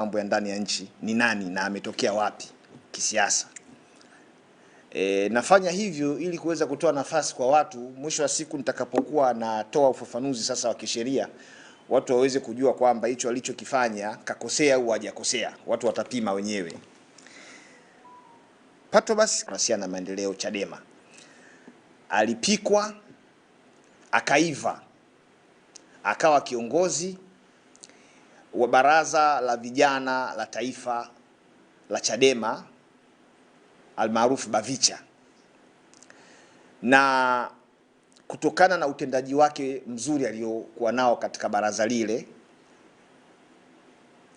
mambo ya ndani ya nchi ni nani na ametokea wapi kisiasa. Nafanya hivyo ili kuweza kutoa nafasi kwa watu, mwisho wa siku nitakapokuwa natoa ufafanuzi sasa wa kisheria, watu waweze kujua kwamba hicho alichokifanya kakosea au hajakosea. Watu watapima wenyewe. Patrobas na maendeleo Chadema alipikwa, akaiva, akawa kiongozi wa baraza la vijana la taifa la Chadema almaarufu Bavicha, na kutokana na utendaji wake mzuri aliokuwa nao katika baraza lile,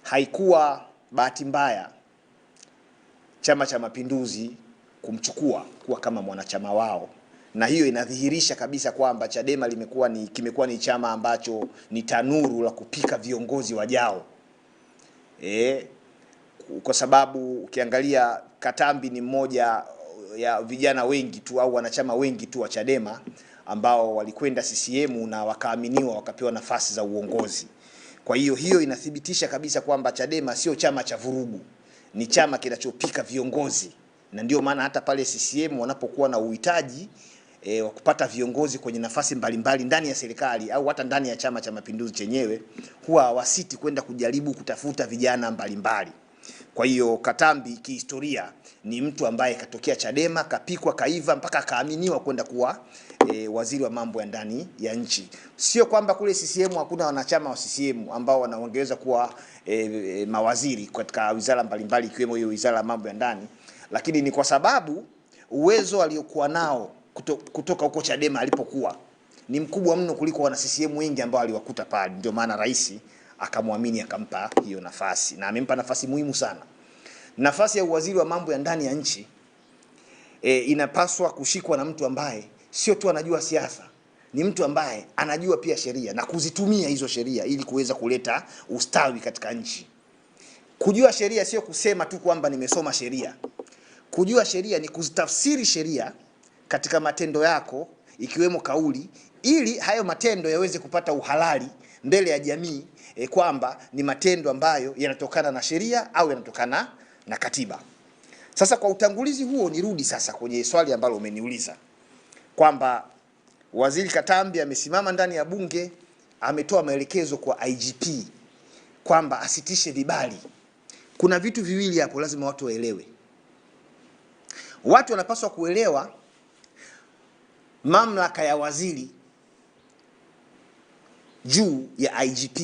haikuwa bahati mbaya Chama cha Mapinduzi kumchukua kuwa kama mwanachama wao, na hiyo inadhihirisha kabisa kwamba Chadema kimekuwa ni chama ambacho ni tanuru la kupika viongozi wajao. Kwa sababu ukiangalia Katambi ni mmoja ya vijana wengi tu au wanachama wengi tu wa Chadema ambao walikwenda CCM na wakaaminiwa wakapewa nafasi za uongozi. Kwa hiyo inathibitisha kabisa kwamba Chadema sio chama cha vurugu, ni chama kinachopika viongozi. Na ndio maana hata pale CCM wanapokuwa na uhitaji wa kupata viongozi kwenye nafasi mbalimbali ndani ya serikali au hata ndani ya Chama cha Mapinduzi chenyewe, huwa wasiti kwenda kujaribu kutafuta vijana mbalimbali. Kwa hiyo Katambi kihistoria ni mtu ambaye katokea Chadema, kapikwa, kaiva mpaka kaaminiwa kwenda kuwa waziri wa mambo ya ndani ya nchi. Sio kwamba kule CCM hakuna wanachama wa CCM ambao wanaongeza kuwa mawaziri katika wizara mbalimbali ikiwemo hiyo wizara ya mambo ya ndani, lakini ni kwa sababu uwezo aliokuwa nao kutoka huko Chadema alipokuwa ni mkubwa mno kuliko wana CCM wengi ambao aliwakuta pale. Ndio maana rais akamwamini akampa hiyo nafasi, na amempa nafasi muhimu sana. Nafasi ya waziri wa mambo ya ndani ya nchi inapaswa kushikwa na mtu ambaye sio tu anajua siasa, ni mtu ambaye anajua pia sheria na kuzitumia hizo sheria ili kuweza kuleta ustawi katika nchi. Kujua sheria sio kusema tu kwamba nimesoma sheria. Kujua sheria ni kuzitafsiri sheria katika matendo yako ikiwemo kauli, ili hayo matendo yaweze kupata uhalali mbele ya jamii, kwamba ni matendo ambayo yanatokana na sheria au yanatokana na katiba. Sasa kwa utangulizi huo, nirudi sasa kwenye swali ambalo umeniuliza kwamba Waziri Katambi amesimama ndani ya bunge, ametoa maelekezo kwa IGP kwamba asitishe vibali. Kuna vitu viwili hapo lazima watu waelewe. Watu wanapaswa kuelewa mamlaka ya waziri juu ya IGP.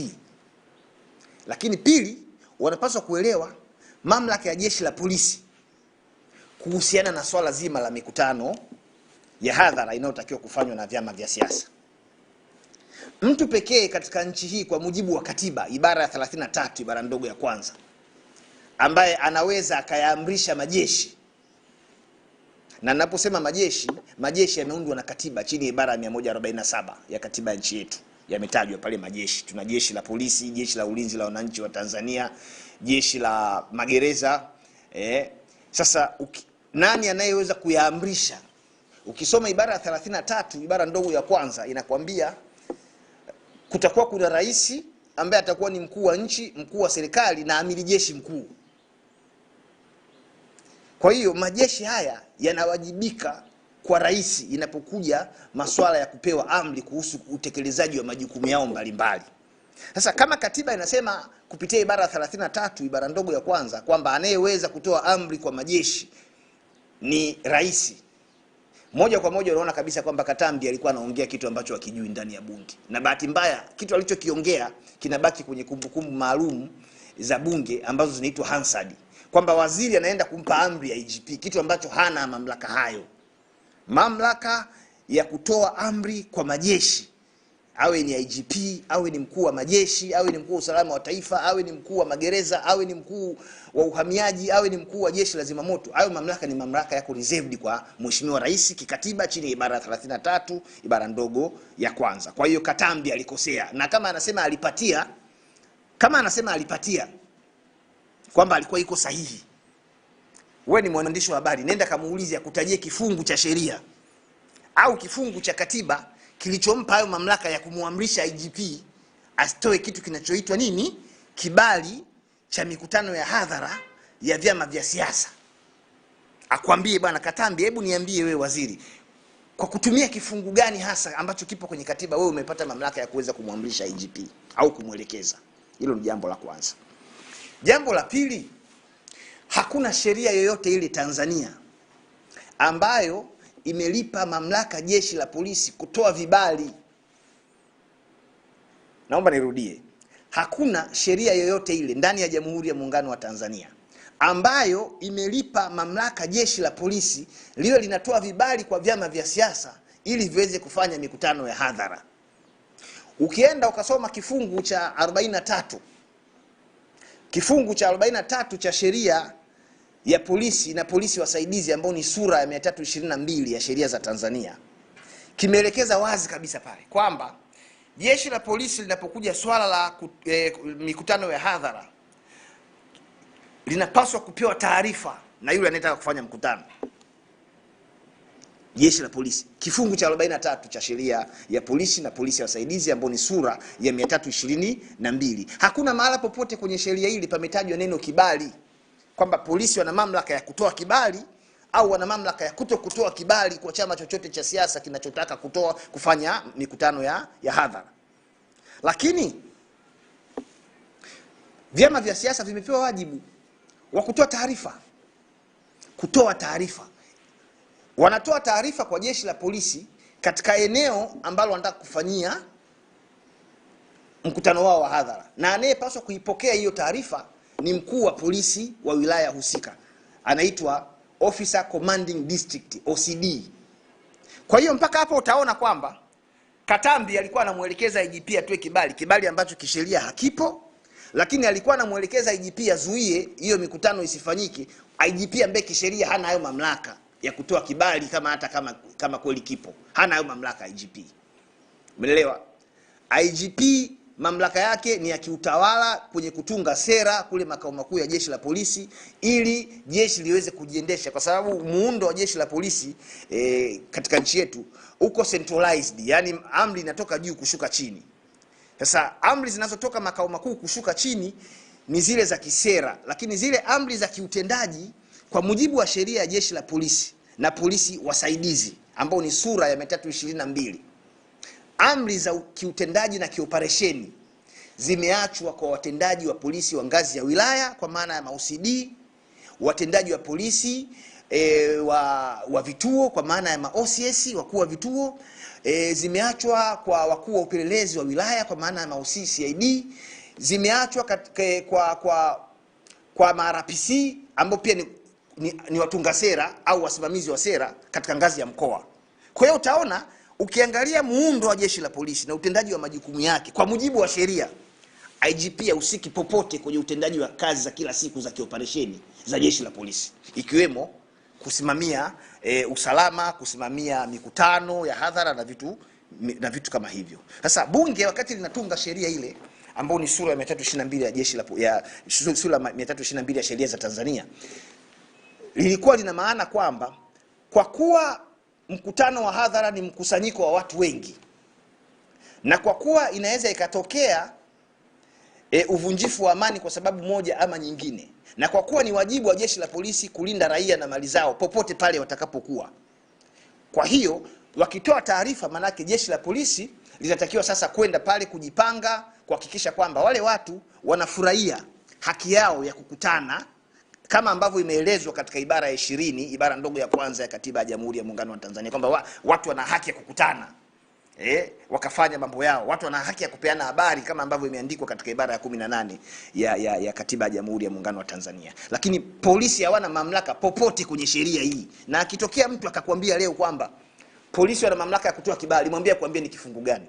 Lakini pili, wanapaswa kuelewa mamlaka ya jeshi la polisi kuhusiana na swala zima la mikutano ya hadhara inayotakiwa kufanywa na vyama vya siasa. Mtu pekee katika nchi hii kwa mujibu wa katiba ibara ya 33 ibara ndogo ya kwanza ambaye anaweza akayaamrisha majeshi, na ninaposema majeshi yameundwa na katiba chini ya ibara ya 147 ya katiba ya nchi yetu, yametajwa pale majeshi. Tuna jeshi la polisi, jeshi la ulinzi la wananchi wa Tanzania, jeshi la magereza. Sasa nani anayeweza kuyaamrisha? Ukisoma ibara ya 33 ibara ndogo ya kwanza inakwambia kutakuwa kuna rais ambaye atakuwa ni mkuu wa nchi, mkuu wa serikali na amiri jeshi mkuu. Kwa hiyo majeshi haya yanawajibika kwa rais inapokuja masuala ya kupewa amri kuhusu utekelezaji wa majukumu yao mbalimbali. Sasa kama katiba inasema kupitia ibara ya 33 ibara ndogo ya kwanza kwamba anayeweza kutoa amri kwa majeshi ni rais, moja kwa moja unaona kabisa kwamba Katambi alikuwa anaongea kitu ambacho hakijui ndani ya bunge. Na bahati mbaya kitu alichokiongea kinabaki kwenye kumbukumbu maalum za bunge ambazo zinaitwa Hansard, kwamba waziri anaenda kumpa amri ya IGP, kitu ambacho hana mamlaka hayo. Mamlaka ya kutoa amri kwa majeshi, awe ni IGP, awe ni mkuu wa majeshi, awe ni mkuu wa usalama wa taifa, awe ni mkuu wa magereza, awe ni mkuu wa uhamiaji, awe ni mkuu wa jeshi la zimamoto, hayo mamlaka ni mamlaka yako reserved kwa Mheshimiwa Rais kikatiba chini ya ibara ya 33 ibara ndogo ya kwanza. Kwa hiyo Katambi alikosea, na kama anasema alipatia kwamba alikuwa iko sahihi, wewe ni mwandishi wa habari, nenda kamuulize akutajie kifungu cha sheria au kifungu cha katiba kilichompa hayo mamlaka ya kumuamrisha IGP asitoe kitu kinachoitwa nini? Kibali cha mikutano ya hadhara ya vyama vya siasa. Akwambie bwana Katambi, hebu niambie wewe waziri, kwa kutumia kifungu gani hasa ambacho kipo kwenye katiba wewe umepata mamlaka ya kuweza kumwamrisha IGP au kumwelekeza? Hilo ni jambo la kwanza. Jambo la pili, hakuna sheria yoyote ile Tanzania ambayo imelipa mamlaka jeshi la polisi kutoa vibali. Naomba nirudie. Hakuna sheria yoyote ile ndani ya Jamhuri ya Muungano wa Tanzania ambayo imelipa mamlaka jeshi la polisi liwe linatoa vibali kwa vyama vya siasa ili viweze kufanya mikutano ya hadhara. Ukienda ukasoma kifungu cha 43, kifungu cha 43 cha sheria ya polisi na polisi wasaidizi, ambao ni sura ya 322 ya sheria za Tanzania, kimeelekeza wazi kabisa pale kwamba jeshi la polisi linapokuja swala la mikutano ya hadhara linapaswa kupewa taarifa na yule anayetaka kufanya mkutano. Jeshi la polisi, kifungu cha 43 cha sheria ya polisi na polisi wasaidizi, ambao ni sura ya 322. Hakuna mahala popote kwenye sheria hili pametajwa neno kibali, kwamba polisi wana mamlaka ya kutoa kibali au wana mamlaka ya kutoa kibali kwa chama chochote cha siasa kinachotaka kufanya mikutano ya hadhara. Lakini vyama vya siasa vimepewa wajibu wa kutoa taarifa. Wanatoa taarifa kwa jeshi la polisi katika eneo ambalo wanataka kufanyia mkutano wao wa hadhara, na anayepaswa kuipokea hiyo taarifa ni mkuu wa polisi wa wilaya husika, anaitwa Officer Commanding District, OCD. Kwa hiyo mpaka hapo utaona kwamba Katambi alikuwa anamuelekeza IGP atoe kibali ambacho kisheria hakipo, lakini alikuwa anamuelekeza IGP azuie hiyo mikutano isifanyike. IGP ambaye kisheria hana hayo mamlaka ya kutoa kibali, kama kweli kipo, hana hayo mamlaka IGP. Umeelewa? IGP mamlaka yake ni ya kiutawala kwenye kutunga sera kule makao makuu ya jeshi la polisi, ili jeshi liweze kujiendesha, kwa sababu muundo wa jeshi la polisi katika nchi yetu uko centralized, yani amri inatoka juu kushuka chini. Sasa amri zinazotoka makao makuu kushuka chini ni zile za kisera, lakini zile amri za kiutendaji kwa mujibu wa sheria ya jeshi la polisi na polisi wasaidizi, ambao ni sura ya 322, amri za kiutendaji na kioperesheni zimeachwa kwa watendaji wa polisi wa ngazi ya wilaya, kwa maana ya ma-OCD, watendaji wa polisi wa vituo kwa maana ya ma-OCS, wakuu wa vituo, zimeachwa kwa wakuu wa upelelezi wa wilaya kwa maana ya ma-OCD, zimeachwa kwa ma-RPC ambao pia ni watunga sera au wasimamizi wa sera katika ngazi ya mkoa. Kwa hiyo utaona ukiangalia muundo wa jeshi la polisi na utendaji wa majukumu yake kwa mujibu wa sheria, IGP husiki popote kwenye utendaji wa kazi za kila siku za kioperesheni za jeshi la polisi, ikiwemo kusimamia usalama, kusimamia mikutano ya hadhara na vitu kama hivyo. Sasa bunge wakati linatunga sheria ile ambayo ni sura ya 322 ya jeshi sura 322 ya sheria za Tanzania, lilikuwa lina maana kwamba kwa kuwa mkutano wa hadhara ni mkusanyiko wa watu wengi, na kwa kuwa inaweza ikatokea uvunjifu wa amani kwa sababu moja ama nyingine, na kwa kuwa ni wajibu wa jeshi la polisi kulinda raia na mali zao popote pale watakapokuwa, kwa hiyo wakitoa taarifa, manake jeshi la polisi linatakiwa sasa kwenda pale kujipanga kuhakikisha kwamba wale watu wanafurahia haki yao ya kukutana kama ambavyo imeelezwa katika ibara ya 20, ibara ndogo ya kwanza ya katiba ya Jamhuri ya Muungano wa Tanzania, kwamba watu wana haki ya kukutana wakafanya mambo yao. Watu wana haki ya kupeana habari kama ambavyo imeandikwa katika ibara ya 18 ya katiba ya Jamhuri ya Muungano wa Tanzania. Lakini polisi hawana mamlaka popote kwenye sheria hii. Na akitokea mtu akakwambia leo kwamba polisi wana mamlaka ya kutoa kibali, mwambie kuambia ni kifungu gani.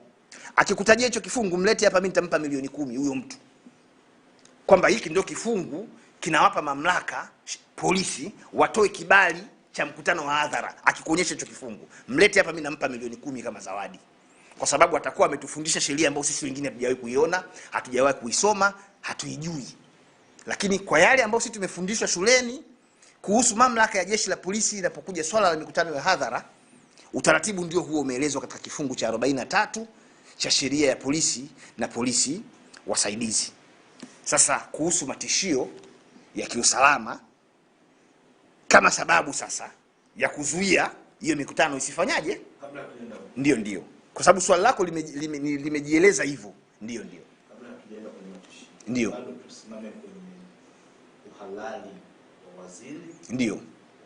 Akikutajia hicho kifungu, mlete hapa, mimi nitampa milioni 10 huyo mtu, kwamba hiki ndio kifungu kinawapa mamlaka polisi watoe kibali cha mkutano wa hadhara. Akikuonyesha hicho kifungu, mlete hapa, mimi nampa milioni 10 kama zawadi, kwa sababu atakuwa ametufundisha sheria ambayo sisi wengine hatujawahi kuiona, hatujawahi kuisoma, hatuijui. Lakini kwa yale ambayo sisi tumefundishwa shuleni kuhusu mamlaka ya jeshi la polisi inapokuja swala la mikutano ya hadhara, utaratibu ndio huo umeelezwa katika kifungu cha 43 cha sheria ya polisi na polisi wasaidizi. Sasa kuhusu matishio ya kiusalama kama sababu sasa ya kuzuia hiyo mikutano isifanyaje? Ndio. Kwa sababu swali lako limejieleza hivyo. Ndio. Kabla tujaenda kwenye matishio. Ndio. Bado tusimame kwenye uhalali wa waziri. Ndio.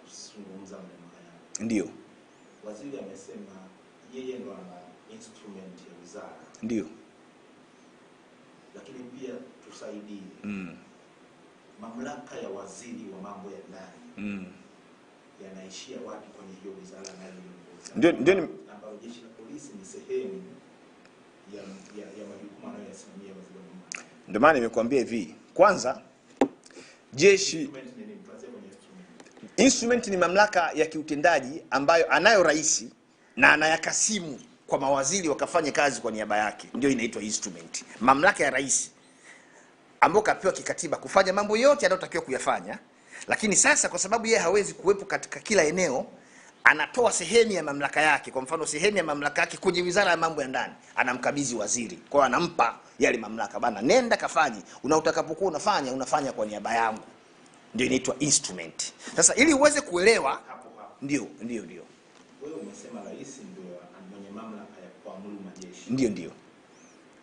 Kuzungumza maneno haya. Ndio. Waziri amesema yeye ndo ana instrument ya wizara. Ndio. Lakini pia tusaidie. Mamlaka ya waziri wa mambo ya ndani. Yanaishia wapi kwenye hiyo wizara anayoongoza? Ndio ambapo jeshi la polisi ni sehemu ya majukumu anayoyasimamia waziri wa mambo. Ndio maana nimekuambia hivi. Kwanza jeshi instrument ni mamlaka ya kiutendaji ambayo anayo rais na anayakasimu kwa mawaziri wakafanye kazi kwa niaba yake, ndio inaitwa instrument. Mamlaka ya rais ambayo kapewa kikatiba kufanya mambo yote anayotakiwa kuyafanya, lakini sasa kwa sababu yeye hawezi kuwepo katika kila eneo, anatoa sehemu ya mamlaka yake. Kwa mfano sehemu ya mamlaka yake kwenye wizara ya mambo ya ndani anamkabidhi waziri, kwa hiyo anampa yale mamlaka, bana nenda kafanye, utakapokuwa unafanya kwa niaba yangu, ndio inaitwa instrument. Sasa ili uweze kuelewa hapo. Ndio. Wewe umesema rais ndio mwenye mamlaka ya kuamuru majeshi. Ndio.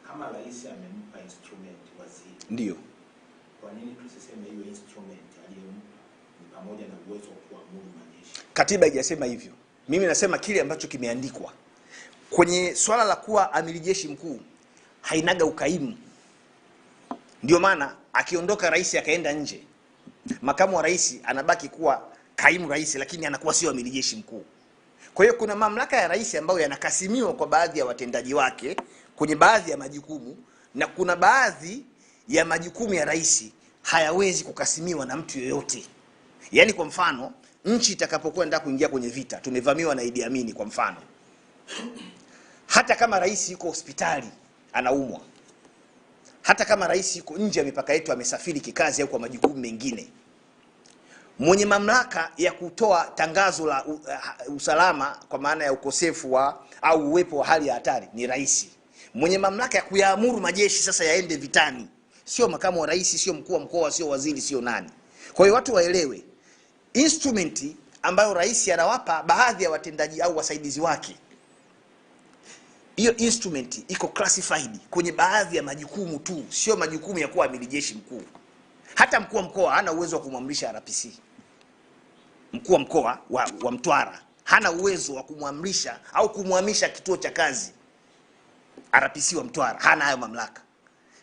Kama rais amempa instrument waziri. Ndio. Kwa nini tusiseme hiyo instrument aliyompa ni pamoja na uwezo wa kuamuru majeshi? Katiba haijasema hivyo. Mimi nasema kile ambacho kimeandikwa. Kwenye swala la kuwa amiri jeshi mkuu hainaga ukaimu. Ndio maana akiondoka rais akaenda nje, makamu wa rais anabaki kuwa kaimu rais, lakini anakuwa sio amiri jeshi mkuu. Kwa hiyo kuna mamlaka ya rais ambayo yanakasimiwa kwa baadhi ya watendaji wake kwenye baadhi ya majukumu, na kuna baadhi ya majukumu ya rais hayawezi kukasimiwa na mtu yoyote. Yaani kwa mfano, nchi itakapokwenda kuingia kwenye vita, tumevamiwa na Idi Amin kwa mfano, hata kama rais yuko hospitali anaumwa, hata kama rais yuko nje ya mipaka yetu amesafiri kikazi au kwa majukumu mengine, mwenye mamlaka ya kutoa tangazo la usalama kwa maana ya ukosefu wa au uwepo wa hali ya hatari ni rais. Mwenye mamlaka ya kuyaamuru majeshi sasa yaende vitani sio makamu wa rais, sio mkuu wa mkoa, sio waziri, sio nani. Kwa hiyo watu waelewe instrument ambayo rais anawapa baadhi ya watendaji au wasaidizi wake, hiyo instrument iko classified kwenye baadhi ya majukumu tu, sio majukumu ya kuwa amiri jeshi mkuu. Hata mkuu wa mkoa hana uwezo wa kumwamrisha RPC. Mkuu wa mkoa wa Mtwara hana uwezo wa kumwamrisha au kumhamisha kituo cha kazi RPC wa Mtwara, hana hayo mamlaka.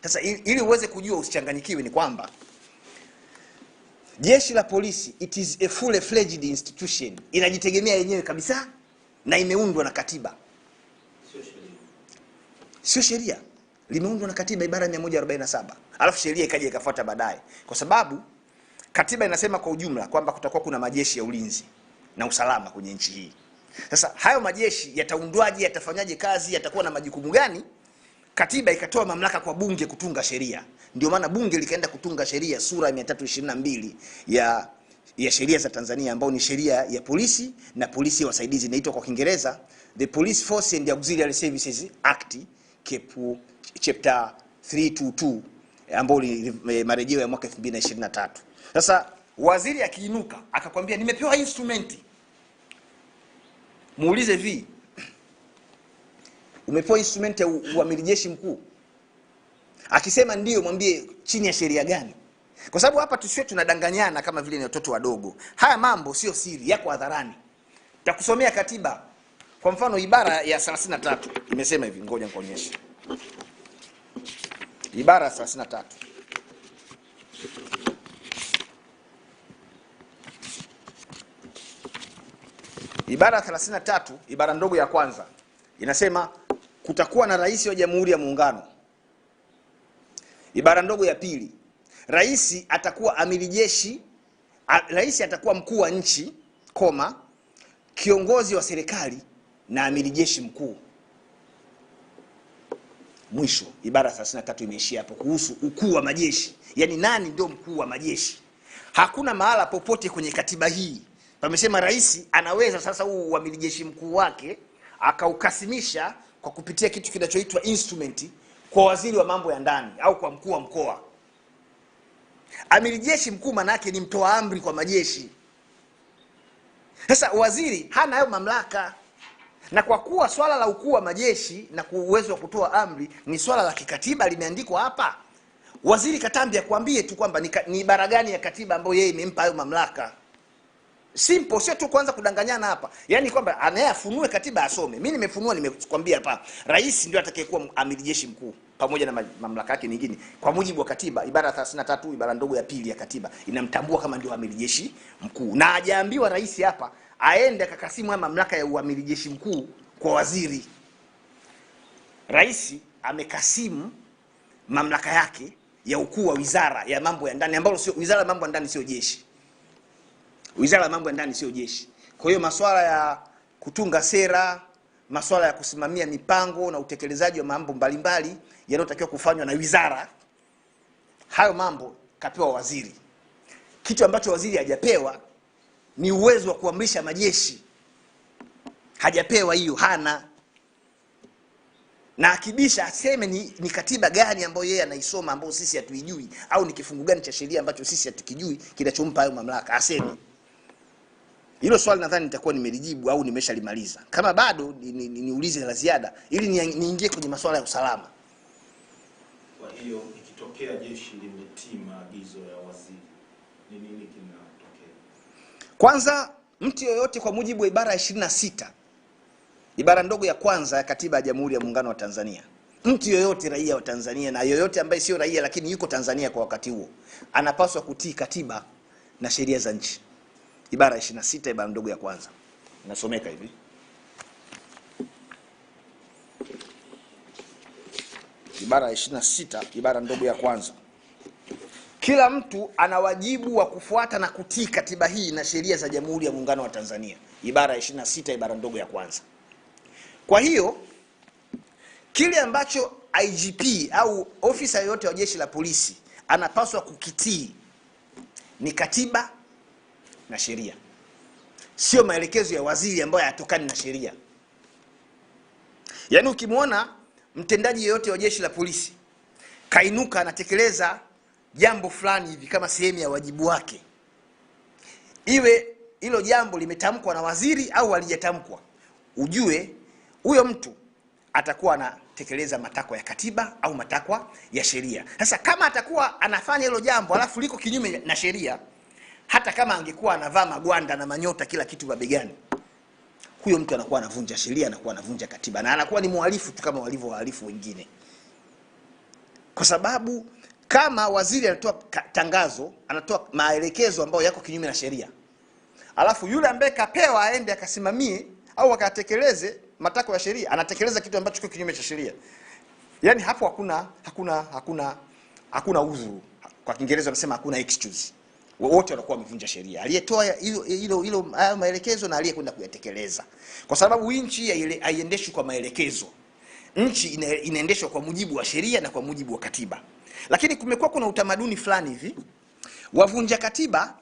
Sasa ili uweze kujua usichanganyikiwe ni kwamba jeshi la polisi it is a fully fledged institution, inajitegemea yenyewe kabisa na imeundwa na katiba. Sio sheria. Limeundwa na katiba ibara 147. Alafu sheria ikaja ikafuata baadaye. Kwa sababu katiba inasema kwa ujumla kwamba kutakuwa kuna majeshi ya ulinzi na usalama kwenye nchi hii. Sasa hayo majeshi yataundwaje, yatafanyaje kazi, yatakuwa na majukumu gani? Katiba ikatoa mamlaka kwa bunge kutunga sheria. Ndio maana bunge likaenda kutunga sheria sura 322 ya sheria za Tanzania, ambao ni sheria ya polisi na polisi wasaidizi, inaitwa kwa Kiingereza The Police Force and Auxiliary Services Act chapter 322, ambao ni marejeo ya mwaka 2023. Sasa waziri akiinuka akakwambia nimepewa instrument, muulize vi, umepewa instrument ya uamiri jeshi mkuu? Akisema ndio, mwambie chini ya sheria gani? Kwa sababu hapa tusiwe tunadanganyana kama vile ni watoto wadogo. Haya mambo sio siri, yako hadharani. Nitakusomea katiba. Kwa mfano ibara ya 33 imesema hivi, ngoja nikuonyeshe. Ibara ya 33. Ibara ya 33, ibara ndogo ya kwanza inasema kutakuwa na rais wa Jamhuri ya Muungano. Ibara ndogo ya pili, rais atakuwa amiri jeshi, rais atakuwa mkuu wa nchi, kiongozi wa serikali na amiri jeshi mkuu. Mwisho, ibara 33 imeishia hapo kuhusu ukuu wa majeshi. Yaani nani ndio mkuu wa majeshi? Hakuna mahala popote kwenye katiba hii pamesema rais anaweza sasa huu amiri jeshi mkuu wake akaukasimisha kwa kupitia kitu kinachoitwa instrument kwa waziri wa mambo ya ndani au kwa mkuu wa mkoa. Amiri jeshi mkuu maana yake ni mtoa amri kwa majeshi. Sasa waziri hana hayo mamlaka. Na kwa kuwa swala la ukuu wa majeshi na uwezo wa kutoa amri ni swala la kikatiba limeandikwa hapa, Waziri Katambi akwambie tu kwamba ni ibara gani ya katiba ambayo yeye imempa hayo mamlaka. Simple, sio tu kuanza kudanganyana hapa. Yaani kwamba anayefunue katiba asome. Mimi nimefunua, nimekwambia hapa. Rais ndio atakayekuwa amiri jeshi mkuu pamoja na mamlaka yake mengine. Kwa mujibu wa katiba, ibara 33 ibara ndogo ya pili ya katiba inamtambua kama ndio amiri jeshi mkuu. Na hajaambiwa rais hapa aende akakasimu mamlaka ya uamiri jeshi mkuu kwa waziri. Rais amekasimu mamlaka yake ya ukuu wa wizara ya mambo ya ndani, ambayo sio wizara ya mambo ya ndani, sio jeshi. Wizara ya mambo ya ndani sio jeshi. Kwa hiyo masuala ya kutunga sera, masuala ya kusimamia mipango na utekelezaji wa mambo mbalimbali yanayotakiwa kufanywa na wizara, hayo mambo kapewa waziri. Kitu ambacho waziri hajapewa ni uwezo wa kuamrisha majeshi. Hajapewa hiyo, hana. Na akibisha aseme ni katiba gani ambayo yeye anaisoma ambayo sisi hatuijui, au ni kifungu gani cha sheria ambacho sisi hatukijui kinachompa hayo mamlaka, aseme. Hilo swali nadhani nitakuwa nimelijibu au nimeshalimaliza. Kama bado niulize la ziada ili niingie kwenye masuala ya usalama. Kwa hiyo ikitokea jeshi limetii maagizo ya waziri, ni nini kinatokea? Kwanza, mtu yoyote kwa mujibu wa ibara ya 26 ibara ndogo ya kwanza ya katiba ya Jamhuri ya Muungano wa Tanzania, mtu yoyote raia wa Tanzania na yoyote ambaye sio raia lakini yuko Tanzania kwa wakati huo anapaswa kutii katiba na sheria za nchi. Ibara 26 ibara ndogo ya kwanza inasomeka hivi: ibara 26 ibara ndogo ya kwanza, kila mtu ana wajibu wa kufuata na kutii katiba hii na sheria za Jamhuri ya Muungano wa Tanzania. Ibara 26 ibara ndogo ya kwanza. Kwa hiyo kile ambacho IGP au ofisa yoyote wa jeshi la polisi anapaswa kukitii ni katiba na sheria, sio maelekezo ya waziri ambayo hayatokani na sheria. Yaani ukimwona mtendaji yeyote wa jeshi la polisi kainuka anatekeleza jambo fulani hivi kama sehemu ya wajibu wake, iwe hilo jambo limetamkwa na waziri au halijatamkwa, ujue huyo mtu atakuwa anatekeleza matakwa ya katiba au matakwa ya sheria. Sasa kama atakuwa anafanya hilo jambo alafu liko kinyume na sheria, hata kama angekuwa anavaa magwanda na manyota kila kitu mabegani, huyo mtu anakuwa anavunja sheria, anakuwa anavunja katiba, na anakuwa ni mhalifu tu kama walivyo wahalifu wengine. Kwa sababu kama waziri anatoa tangazo, anatoa maelekezo ambayo yako kinyume na sheria, alafu yule ambaye kapewa aende akasimamie au akatekeleze matakwa ya sheria, anatekeleza kitu ambacho kiko kinyume cha sheria, yani hapo hakuna udhuru. Kwa Kiingereza wanasema hakuna excuse. Wote wanakuwa wamevunja sheria, aliyetoa hilo maelekezo na aliyekwenda kuyatekeleza. Kwa sababu nchi haiendeshwi kwa maelekezo. Nchi inaendeshwa kwa mujibu wa sheria na kwa mujibu wa katiba. Lakini kumekuwa kuna utamaduni fulani hivi, wavunja katiba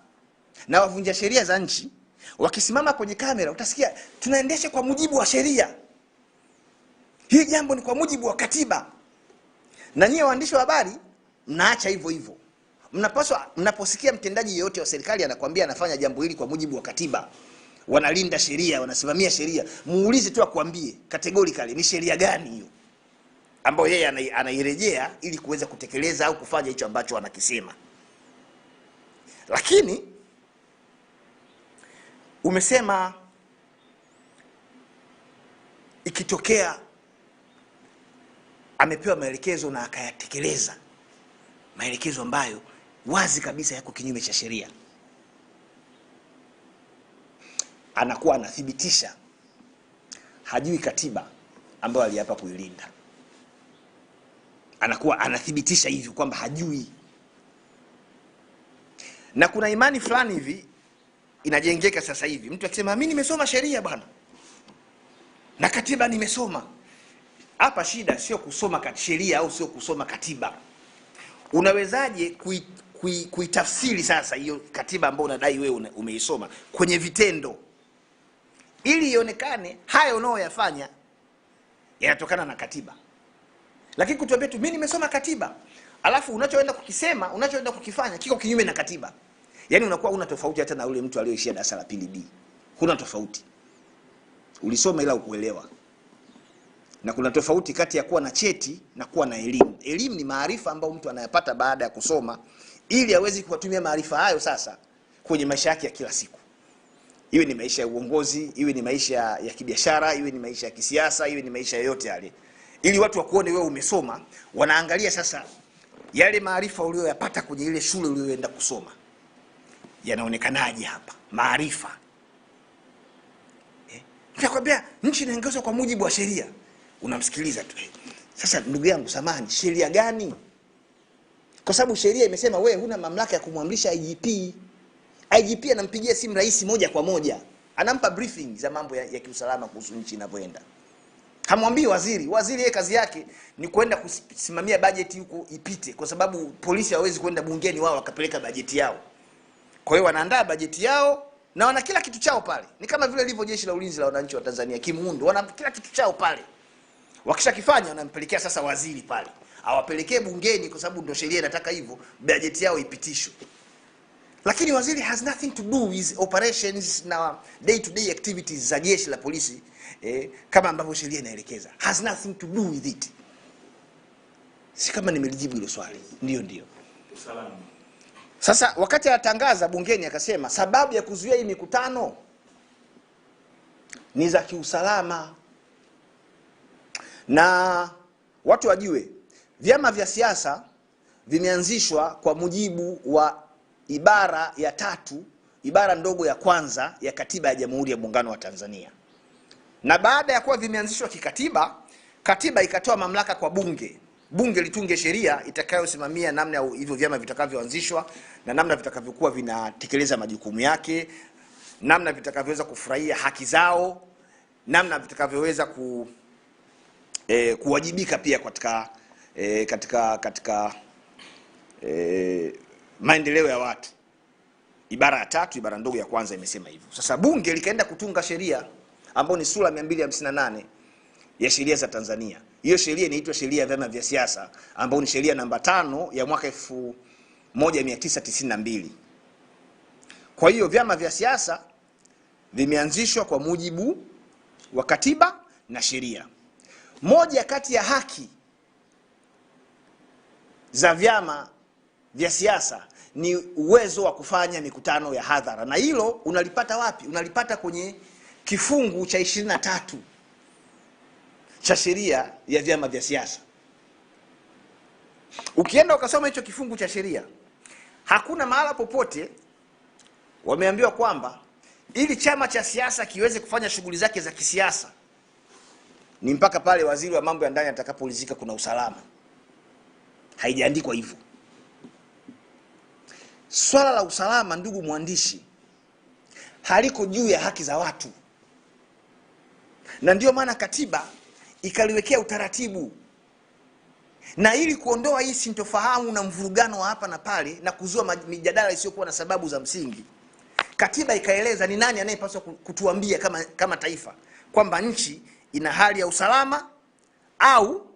na wavunja sheria za nchi wakisimama kwenye kamera utasikia tunaendesha kwa mujibu wa sheria, hii jambo ni kwa mujibu wa katiba. Na nyie waandishi wa habari mnaacha hivyo hivyo. Mnaposikia mtendaji yeyote wa serikali anakuambia anafanya jambo hili kwa mujibu wa katiba, wanalinda sheria, wanasimamia sheria, muulize tu akwambie categorically ni sheria gani hiyo ambayo yeye anairejea ili kuweza kutekeleza au kufanya hicho ambacho anakisema. Lakini umesema ikitokea amepewa maelekezo na akayatekeleza, maelekezo ambayo wazi kabisa yako kinyume cha sheria, anakuwa anathibitisha hajui katiba ambayo aliapa kuilinda. Anakuwa anathibitisha hivyo kwamba hajui. Na kuna imani fulani hivi inajengeka sasa hivi, mtu akisema mimi nimesoma sheria bwana na katiba nimesoma. Hapa shida sio kusoma sheria au sio kusoma katiba. Unawezaje kuitafsiri sasa hiyo katiba ambayo unadai wewe umeisoma kwenye vitendo ili ionekane hayo unayoyafanya yanatokana na katiba? Lakini kutuambia tu mimi nimesoma katiba alafu unachoenda kukisema, unachoenda kukifanya kiko kinyume na katiba. Yaani unakuwa una tofauti hata na yule mtu aliyoishia darasa la pili B. Kuna tofauti. Ulisoma ila ukuelewa. Na kuna tofauti kati ya kuwa na cheti na kuwa na elimu. Elimu ni maarifa ambayo mtu anayapata baada ya kusoma ili aweze kutumia maarifa hayo sasa kwenye maisha yake ya kila siku. Iwe ni maisha ya uongozi, iwe ni maisha ya kibiashara, iwe ni maisha ya kisiasa, iwe ni maisha yote yale. Ili watu wakuone wewe umesoma, wanaangalia sasa yale maarifa uliyoyapata kwenye ile shule uliyoenda kusoma. Yanaonekanaje hapa? Maarifa. Nitakwambia nchi inaongozwa kwa mujibu wa sheria. Unamsikiliza tu. Sasa ndugu yangu samahani, sheria gani? Kwa sababu sheria imesema wewe huna mamlaka ya kumwamrisha IGP. IGP anampigia simu rais moja kwa moja. Anampa briefing za mambo ya kiusalama kuhusu nchi inavyoenda. Hamwambii waziri. Waziri yeye kazi yake ni kwenda kusimamia bajeti huko ipite, kwa sababu polisi hawezi kwenda bungeni wao wakapeleka bajeti yao. Kwa hiyo wanaandaa bajeti yao na wana kila kitu chao pale. Ni kama vile lilivyo jeshi la ulinzi la wananchi wa Tanzania kimuundo, wana kila kitu chao pale. Wakishakifanya wanampelekea sasa waziri pale. Awapelekee bungeni kwa sababu ndio sheria inataka hivyo, bajeti yao ipitishwe. Lakini waziri has nothing to do with operations na day to day activities za jeshi la polisi kama ambavyo sheria inaelekeza. Has nothing to do with it. Si kama nimelijibu hilo swali. Ndio. Usalama. Sasa wakati anatangaza bungeni akasema sababu ya kuzuia hii mikutano ni za kiusalama. Na watu wajue vyama vya siasa vimeanzishwa kwa mujibu wa ibara ya 3, ibara ndogo ya kwanza ya katiba ya Jamhuri ya Muungano wa Tanzania. Na baada ya kuwa vimeanzishwa kikatiba, katiba ikatoa mamlaka kwa bunge. Bunge litunge sheria itakayosimamia namna hivyo vyama vitakavyoanzishwa na namna vitakavyokuwa vinatekeleza majukumu yake, namna vitakavyoweza kufurahia haki zao, namna vitakavyoweza kuwajibika pia katika maendeleo ya watu. Ibara ya 3, ibara ndogo ya kwanza imesema hivyo. Sasa bunge likaenda kutunga sheria ambayo ni sura 258 ya sheria za Tanzania. Hiyo sheria inaitwa sheria ya vyama vya siasa ambayo ni sheria namba 5 ya mwaka 1992. Kwa hiyo vyama vya siasa vimeanzishwa kwa mujibu wa katiba na sheria. Moja kati ya haki za vyama vya siasa ni uwezo wa kufanya mikutano ya hadhara. Na hilo unalipata wapi? Unalipata kwenye kifungu cha 23 cha sheria ya vyama vya siasa. Ukienda ukasoma hicho kifungu cha sheria, hakuna mahala popote wameambiwa kwamba ili chama cha siasa kiweze kufanya shughuli zake za kisiasa ni mpaka pale waziri wa mambo ya ndani atakapoulizika kuna usalama. Haijaandikwa hivyo. Swala la usalama, ndugu mwandishi, haliko juu ya haki za watu. Na ndio maana katiba ikaliwekea utaratibu. Na ili kuondoa hii sintofahamu na mvurugano wa hapa na pale na kuzua mijadala isiyokuwa na sababu za msingi, katiba ikaeleza ni nani anayepaswa kutuambia kama taifa kwamba nchi ina hali ya usalama au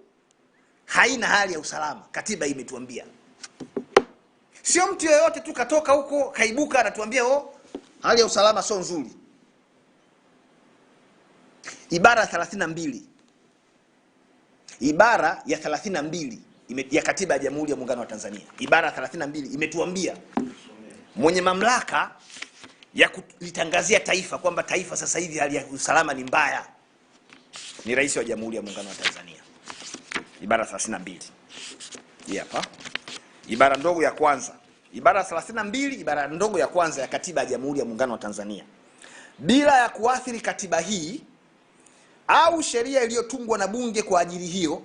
haina hali ya usalama. Katiba imetuambia. Sio mtu yeyote tu katoka huko kaibuka anatuambia hali ya usalama sio nzuri. Ibara 32. Ibara ya 32 ya katiba ya Jamhuri ya Muungano wa Tanzania. Ibara 32 imetuambia mwenye mamlaka ya kulitangazia taifa kwamba taifa sasa hivi hali ya usalama ni mbaya ni Rais wa Jamhuri ya Muungano wa Tanzania. Ibara 32. Hii hapa. Ibara ndogo ya kwanza. Ibara 32, ibara ndogo ya kwanza ya katiba ya Jamhuri ya Muungano wa Tanzania. Bila ya kuathiri katiba hii au sheria iliyotungwa na bunge kwa ajili hiyo,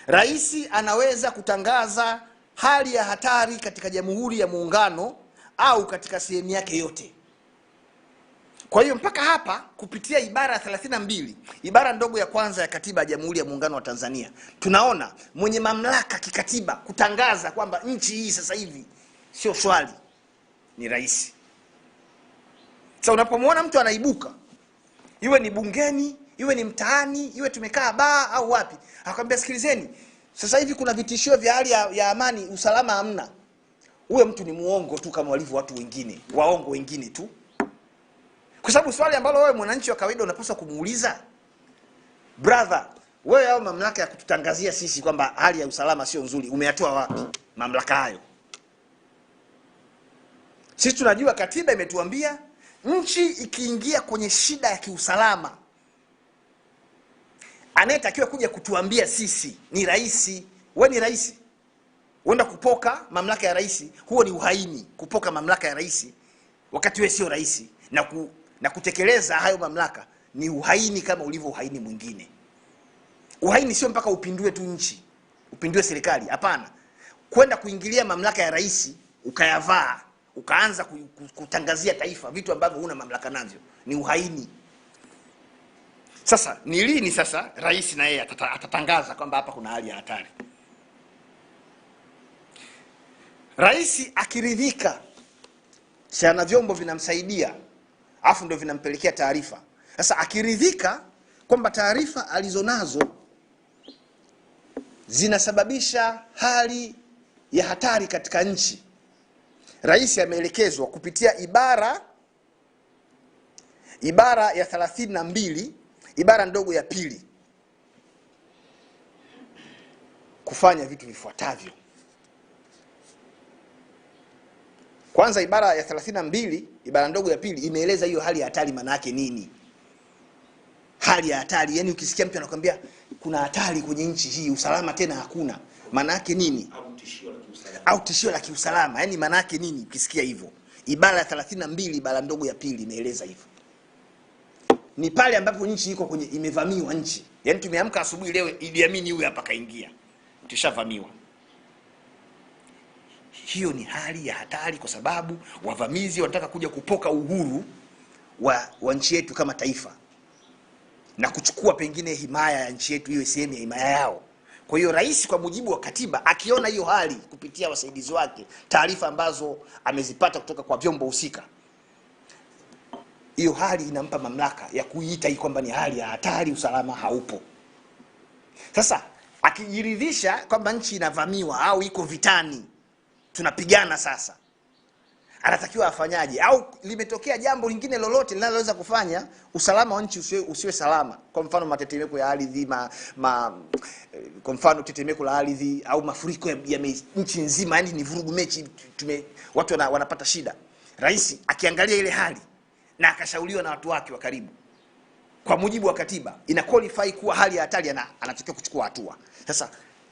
Rais anaweza kutangaza hali ya hatari katika Jamhuri ya Muungano au katika sehemu yake yote. Kwa hiyo mpaka hapa kupitia ibara 32, ibara ndogo ya kwanza ya katiba ya Jamhuri ya Muungano wa Tanzania, tunaona mwenye mamlaka kikatiba kutangaza kwamba nchi hii sasa hivi sio shwari ni rais. Sasa unapomwona mtu anaibuka, iwe ni bungeni, iwe ni mtaani, iwe tumekaa baa au wapi, akwambia sikilizeni, Sasa hivi kuna vitishio vya hali ya amani, usalama hamna. Uwe mtu ni muongo tu kama walivyo watu wengine, waongo wengine tu. Kwa sababu swali ambalo wewe mwananchi wa kawaida unapaswa kumuuliza, brother, wewe hao mamlaka ya kututangazia sisi kwamba hali ya usalama sio nzuri, umeyatoa wapi mamlaka hayo? Sisi tunajua katiba imetuambia nchi ikiingia kwenye shida ya kiusalama, anayetakiwa kuja kutuambia sisi ni rais. Wewe ni rais, uenda kupoka mamlaka ya rais, huo ni uhaini. Kupoka mamlaka ya rais wakati wewe sio rais na kutekeleza hayo mamlaka ni uhaini kama ulivyo uhaini mwingine. Uhaini sio mpaka upindue tu nchi, upindue serikali, hapana. Kwenda kuingilia mamlaka ya rais ukayavaa, ukaanza kutangazia taifa vitu ambavyo huna mamlaka navyo, ni uhaini. Sasa ni lini sasa rais na yeye atatangaza kwamba hapa kuna hali ya hatari? Rais akiridhika, sana vyombo vinamsaidia, afu ndio vinampelekea taarifa. Sasa akiridhika kwamba taarifa alizonazo zinasababisha hali ya hatari katika nchi, rais ameelekezwa kupitia ibara ya 32 ibara ndogo ya pili kufanya vitu vifuatavyo. Kwanza, ibara ya 32 ibara ndogo ya pili imeeleza hiyo hali ya hatari maana yake nini. Hali ya hatari, yani ukisikia mtu anakuambia kuna hatari kwenye nchi hii, usalama tena hakuna, maana yake nini? Au tishio la kiusalama, yani maana yake nini ukisikia hivyo? Ibara ya 32 ibara ndogo ya pili imeeleza hivyo. Ni pale ambapo nchi iko kwenye imevamiwa nchi. Yani tumeamka asubuhi leo Idi Amin huyu hapa kaingia, tushavamiwa. Hiyo ni hali ya hatari, kwa sababu wavamizi wanataka kuja kupoka uhuru wa nchi yetu kama taifa na kuchukua pengine himaya ya nchi yetu, hiyo sehemu ya himaya yao. Kwa hiyo rais kwa mujibu wa katiba akiona hiyo hali kupitia wasaidizi wake, taarifa ambazo amezipata kutoka kwa vyombo husika, hiyo hali inampa mamlaka ya kuiita hii kwamba ni hali ya hatari, usalama haupo. Sasa akijiridhisha kwamba nchi inavamiwa au iko vitani, tunapigana sasa, anatakiwa afanyaje? Au limetokea jambo lingine lolote linaloweza kufanya usalama wa nchi usiwe salama, kwa mfano matetemeko ya ardhi, kwa mfano tetemeko la ardhi au mafuriko ya nchi nzima, yani ni vurugu mechi, watu wanapata shida. Rais akiangalia ile hali na akashauriwa na watu wake wa karibu, kwa mujibu wa katiba ina qualify kuwa hali ya hatari, anatakiwa kuchukua hatua. Sasa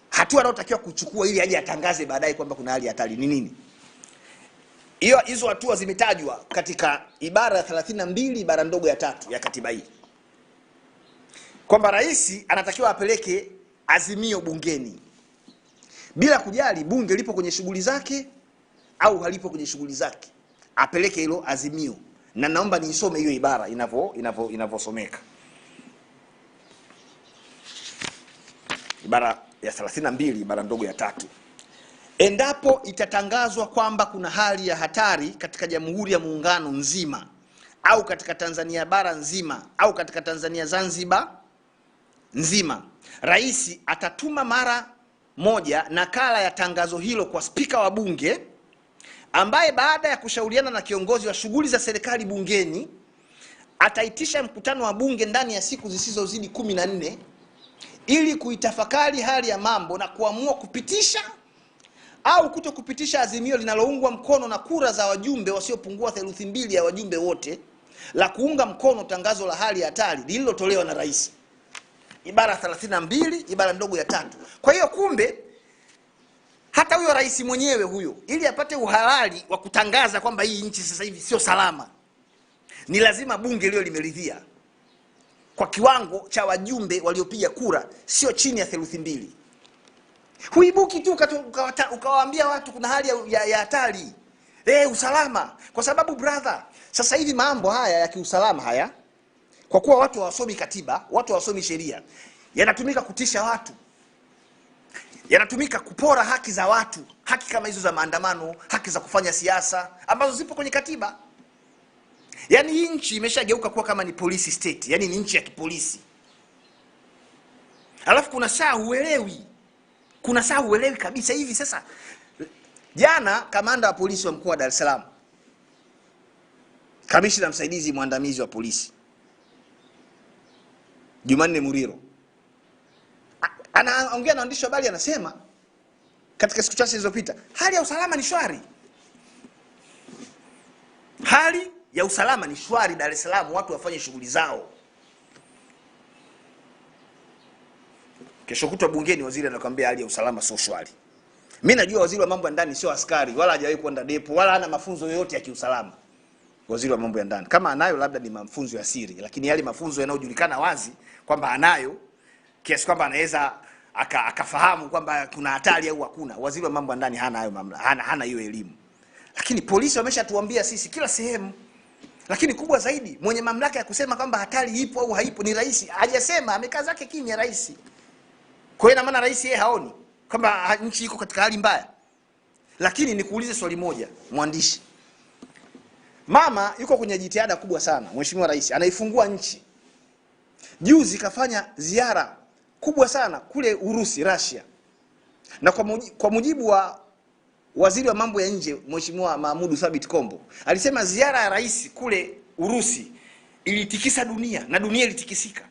hatua anayotakiwa kuchukua ili aje atangaze baadaye kwamba kuna hali ya hatari ni nini? Hizo hatua zimetajwa katika ibara ya 32 ibara ndogo ya 3 ya katiba hii, kwamba rais anatakiwa apeleke azimio bungeni bila kujali bunge lipo kwenye shughuli zake au halipo kwenye shughuli zake, apeleke hilo azimio. Na naomba niisome hiyo ibara inavyosomeka. Ibara ya 32 ibara ndogo ya 3. Endapo itatangazwa kwamba kuna hali ya hatari katika Jamhuri ya Muungano nzima au katika Tanzania bara nzima au katika Tanzania Zanzibar nzima, rais atatuma mara moja nakala ya tangazo hilo kwa spika wa bunge, ambaye baada ya kushauriana na kiongozi wa shughuli za serikali bungeni ataitisha mkutano wa bunge ndani ya siku zisizozidi 14 ili kuitafakari hali ya mambo na kuamua kupitisha au kutokupitisha azimio linaloungwa mkono na kura za wajumbe wasiopungua 2/3 ya wajumbe wote la kuunga mkono tangazo la hali ya hatari lililotolewa na rais. Ibara 32 ibara ndogo ya 3. Kwa hiyo kumbe hata huyo rais mwenyewe huyo, ili apate uhalali wa kutangaza kwamba hii nchi sasa hivi sio salama, ni lazima bunge leo limeridhia kwa kiwango cha wajumbe waliopiga kura sio chini ya 2/3. Huibuki tu ukawaambia watu kuna hali ya hatari, usalama. Kwa sababu brother, sasa hivi mambo haya ya kiusalama haya, kwa kuwa watu hawasomi katiba, watu hawasomi sheria, yanatumika kutisha watu, yanatumika kupora haki za watu, haki kama hizo za maandamano, haki za kufanya siasa ambazo zipo kwenye katiba. Yani hii nchi imeshageuka kuwa kama ni police state, yani ni nchi ya kipolisi. Alafu kuna saa huelewi Kuna saa uelewi kabisa hivi. Sasa jana kamanda wa polisi wa mkoa wa Dar es Salaam, kamishna msaidizi mwandamizi wa polisi Jumanne Muriro, anaongea na waandishi wa habari, anasema katika siku chache zilizopita hali ya usalama ni shwari. Hali ya usalama ni shwari Dar es Salaam, watu wafanye shughuli zao. Kesho kutwa bungeni waziri anakuambia hali ya usalama sio shwari. Mimi najua waziri wa mambo ya ndani sio askari, wala hajawahi kwenda depo, wala hana mafunzo yoyote ya kiusalama. Waziri wa mambo ya ndani kama anayo labda ni mafunzo ya siri, lakini yale mafunzo yanayojulikana wazi kwamba anayo kiasi kwamba anaweza akafahamu kwamba kuna hatari au hakuna, waziri wa mambo ya ndani hana hayo hana hiyo elimu. Lakini polisi wameshatuambia sisi kila sehemu. Lakini kubwa zaidi, mwenye mamlaka ya kusema kwamba hatari ipo au haipo ni rais. Hajasema, amekaa zake kimya rais. Kwa hiyo ina maana rais yeye haoni kwamba nchi iko katika hali mbaya. Lakini nikuulize swali moja, mwandishi. Mama yuko kwenye jitihada kubwa sana, Mheshimiwa Rais anaifungua nchi. Juzi kafanya ziara kubwa sana kule Urusi, Russia. Na kwa mujibu wa waziri wa mambo ya nje Mheshimiwa Mahmoud Thabit Kombo, alisema ziara ya rais kule Urusi ilitikisa dunia na dunia ilitikisika.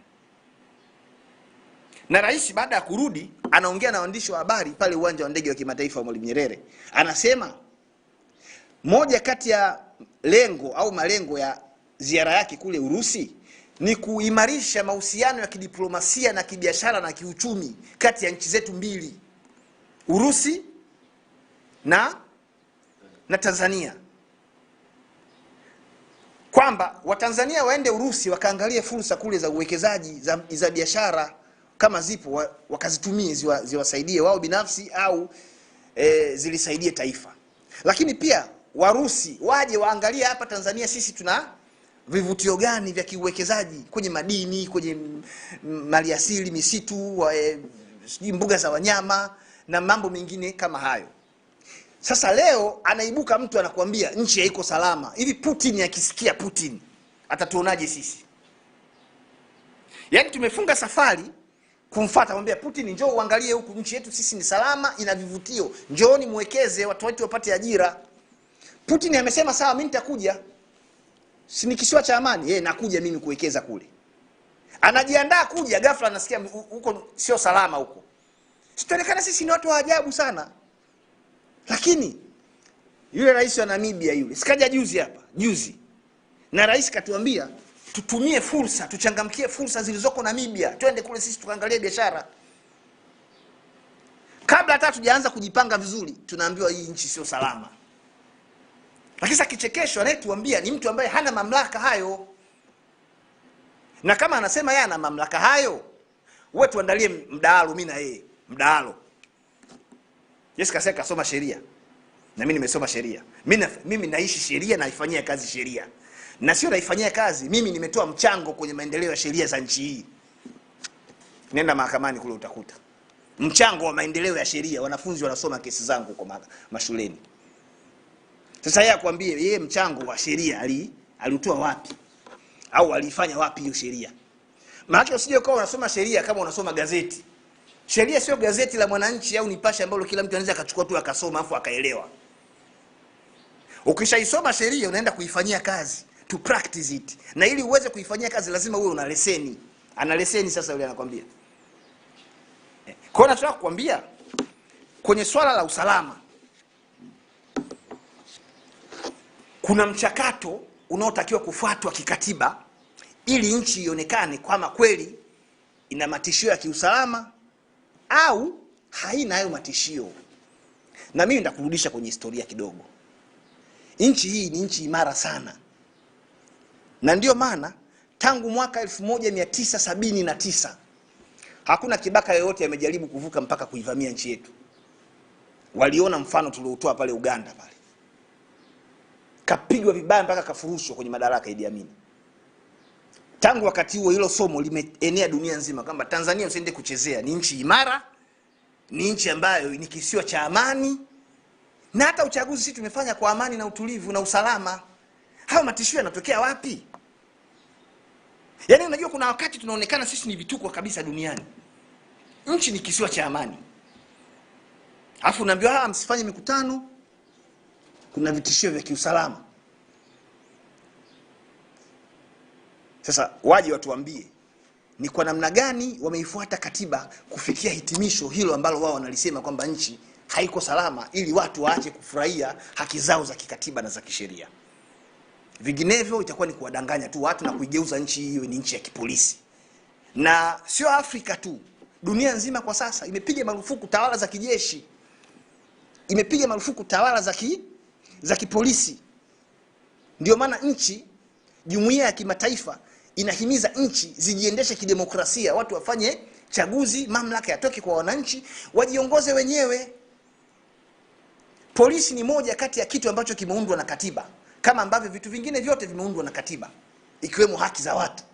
Na rais baada ya kurudi anaongea na waandishi wa habari pale uwanja wa ndege wa kimataifa wa Mwalimu Nyerere. Anasema moja kati ya lengo au malengo ya ziara yake kule Urusi ni kuimarisha mahusiano ya kidiplomasia na kibiashara na kiuchumi kati ya nchi zetu mbili, Urusi na Tanzania. Kwamba Watanzania waende Urusi wakaangalie fursa kule za uwekezaji za biashara kama zipo, wakazitumie ziwasaidie wao binafsi au zilisaidie taifa. Lakini pia Warusi waje waangalie hapa Tanzania sisi tuna vivutio gani vya kiuwekezaji kwenye madini, kwenye maliasili, misitu, mbuga za wanyama na mambo mengine kama hayo. Sasa leo anaibuka mtu anakuambia nchi haiko salama. Hivi Putin akisikia Putin atatuonaje sisi? Yaani tumefunga safari kumfuata, mwambia Putin njoo uangalie huku nchi yetu sisi ni salama, ina vivutio. Njooni muwekeze, watu wetu wapate ajira. Putin amesema sawa, mimi nitakuja. Si ni kisiwa cha amani? Nakuja mimi kuwekeza kule. Anajiandaa kuja, ghafla anasikia huko sio salama huko. Sitaonekana sisi ni watu wa ajabu sana. Lakini yule rais wa Namibia yule, sikaja juzi hapa, juzi. Na rais katuambia tutumie fursa, tuchangamkie fursa zilizoko Namibia. Twende kule sisi tukaangalie biashara. Kabla hata tujaanza kujipanga vizuri, tunaambiwa hii nchi sio salama. Lakini sasa kichekesho anayetuambia ni mtu ambaye hana mamlaka hayo. Na kama anasema yeye ana mamlaka hayo, wewe tuandalie mdahalo mimi na yeye, mdahalo. Jessica Seka soma sheria. Na mimi nimesoma sheria. Mimi naishi sheria na naifanyia kazi sheria. Na sio naifanyia kazi, mimi nimetoa mchango kwenye maendeleo ya sheria za nchi hii. Nenda mahakamani kule utakuta mchango wa maendeleo ya sheria, wanafunzi wanasoma kesi zangu kwa mashuleni. Sasa yeye akwambie yeye mchango wa sheria alitoa wapi? Au alifanya wapi hiyo sheria? Maana usije ukawa unasoma sheria kama unasoma gazeti. Sheria sio gazeti la Mwananchi au Nipashe ambalo kila mtu anaweza akachukua tu akasoma afu akaelewa. Ukishaisoma sheria unaenda kuifanyia kazi, to practice it. Na ili uweze kuifanyia kazi lazima uwe una leseni. Ana leseni sasa yule anakuambia. Kwa hiyo nataka kukuambia kwenye swala la usalama kuna mchakato unaotakiwa kufuatwa kikatiba ili nchi ionekane kama kweli ina matishio ya kiusalama au haina hayo matishio. Na mimi nitakurudisha kwenye historia kidogo. Nchi hii ni nchi imara sana. Na ndio maana tangu mwaka 1979 hakuna kibaka yoyote amejaribu kuvuka mpaka kuivamia nchi yetu. Waliona mfano tuliotoa pale Uganda pale. Kapigwa vibaya mpaka kafurushwa kwenye madaraka Idi Amin. Tangu wakati huo hilo somo limeenea dunia nzima kwamba Tanzania usiende kuchezea, ni nchi imara, ni nchi ambayo ni kisiwa cha amani. Na hata uchaguzi sisi tumefanya kwa amani na utulivu na usalama. Hao matishio yanatokea wapi? Yaani unajua kuna wakati tunaonekana sisi ni vituko kabisa duniani. Nchi ni kisiwa cha amani. Alafu unaambiwa msifanye mikutano, kuna vitishio vya kiusalama. Sasa waje watuambie ni kwa namna gani wameifuata katiba kufikia hitimisho hilo ambalo wao wanalisema kwamba nchi haiko salama, ili watu waache kufurahia haki zao za kikatiba na za kisheria. Vinginevyo itakuwa ni kuwadanganya tu watu na kuigeuza nchi hiyo ni nchi ya kipolisi. Na sio Afrika tu, dunia nzima kwa sasa imepiga marufuku tawala za kijeshi, imepiga marufuku tawala za kipolisi. Ndio maana jumuiya ya kimataifa inahimiza nchi zijiendeshe kidemokrasia, watu wafanye chaguzi, mamlaka yatoke kwa wananchi, wajiongoze wenyewe. Polisi ni moja kati ya kitu ambacho kimeundwa na katiba, kama ambavyo vitu vingine vyote vimeundwa na katiba, ikiwemo haki za watu.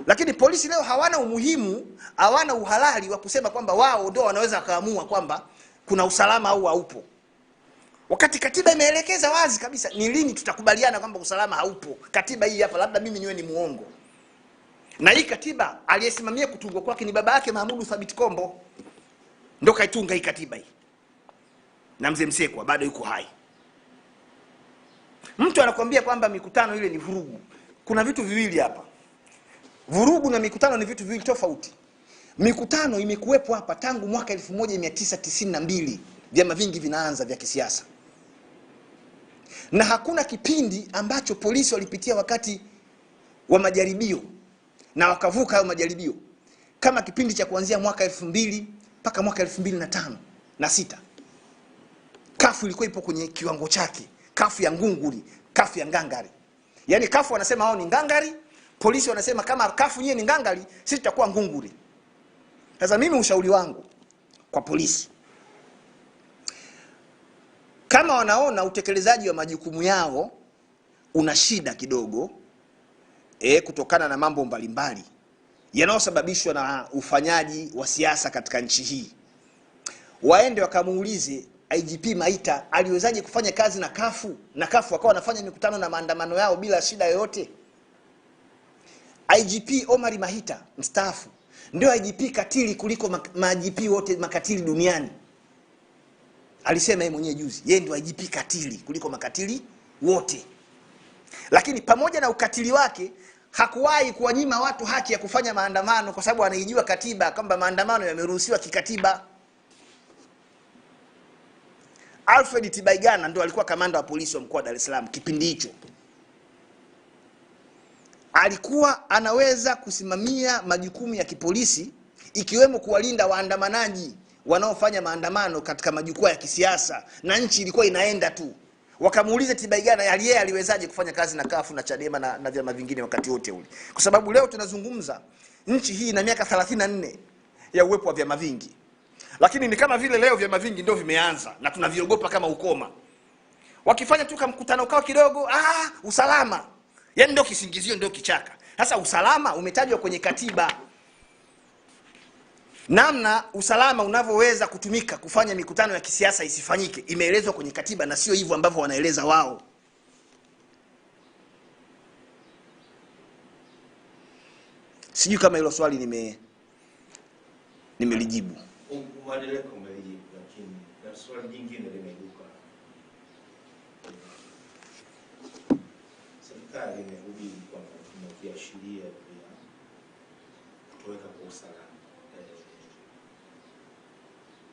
Lakini polisi leo hawana umuhimu, hawana uhalali wa kusema kwamba wao ndio wanaweza kaamua kwamba kuna usalama au haupo. Wakati katiba imeelekeza wazi kabisa ni lini tutakubaliana kwamba usalama haupo. Katiba hii hapa, labda mimi niwe ni muongo. Na hii katiba aliyesimamia kutungwa kwake ni baba yake Mahmud Thabit Kombo. Ndio kaitunga hii katiba hii. Na mzee Msekwa bado yuko hai. Mtu anakuambia kwamba mikutano ile ni vurugu. Kuna vitu viwili hapa. Vurugu na mikutano ni vitu viwili tofauti. Mikutano imekuwepo hapa tangu mwaka 1992. Vyama vingi vinaanza vya kisiasa. Na hakuna kipindi ambacho polisi walipitia wakati wa majaribio na wakavuka hayo majaribio kama kipindi cha kuanzia mwaka 2000 mpaka mwaka 2005 na 6. Kafu ilikuwa ipo kwenye kiwango chake, kafu ya ngunguri, kafu ya ngangari. Yaani kafu wanasema hao ni ngangari, polisi wanasema kama kafu nyie ni ngangari, sisi tutakuwa ngunguri. Sasa mimi ushauri wangu kwa polisi, kama wanaona utekelezaji wa majukumu yao una shida kidogo, kutokana na mambo mbalimbali yanayosababishwa na ufanyaji wa siasa katika nchi hii, waende wakamuulize IGP Maita aliwezaje kufanya kazi na kafu, na kafu wakawa wanafanya mikutano na maandamano yao bila shida yoyote. IGP Omar Mahita mstaafu ndio IGP katili kuliko ma-IGP wote makatili duniani. Alisema yeye mwenyewe juzi, yeye ndio IGP katili kuliko makatili wote. Lakini pamoja na ukatili wake, hakuwahi kuwanyima watu haki ya kufanya maandamano kwa sababu anaijua katiba kwamba maandamano yameruhusiwa kikatiba. Alfred Tibaigana ndio alikuwa kamanda wa polisi wa mkoa wa Dar es Salaam kipindi hicho. Alikuwa anaweza kusimamia majukumu ya kipolisi, ikiwemo kuwalinda waandamanaji wanaofanya maandamano katika majukwaa ya kisiasa, na nchi ilikuwa inaenda tu. Wakamuuliza Tibaigana yeye aliwezaje kufanya kazi na kafu na Chadema na vyama vingine wakati wote ule. Kwa sababu leo tunazungumza nchi hii na miaka 34 ya uwepo wa vyama vingi. Lakini ni kama vile leo vyama vingi ndio vimeanza na tunaviogopa kama ukoma. Wakifanya tu kama mkutano kao kidogo, usalama. Yaani ndio kisingizio, ndio kichaka. Sasa usalama umetajwa kwenye katiba. Namna usalama unavyoweza kutumika kufanya mikutano ya kisiasa isifanyike imeelezwa kwenye katiba, na sio hivyo ambavyo wanaeleza wao. Sijui kama hilo swali nimelijibu. Umeeleweka, umelijibu, lakini na swali jingine limeibuka. Serikali imehubiri kwamba tunakiashiria pia kutoweka kwa usalama.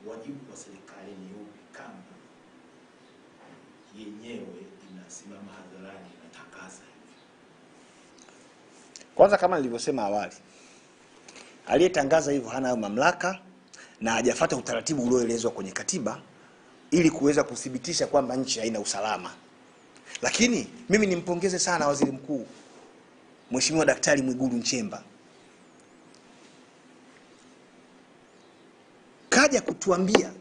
Wajibu wa serikali ni upi kama yenyewe inasimama hadharani inatangaza hivi? Kwanza, kama nilivyosema awali, aliyetangaza hivyo hana mamlaka na hajafuata utaratibu ulioelezwa kwenye katiba ili kuweza kudhibitisha kwamba nchi haina usalama. Lakini mimi nimpongeze sana Waziri Mkuu Mheshimiwa Daktari Mwigulu Nchemba. Kaja kutuambia,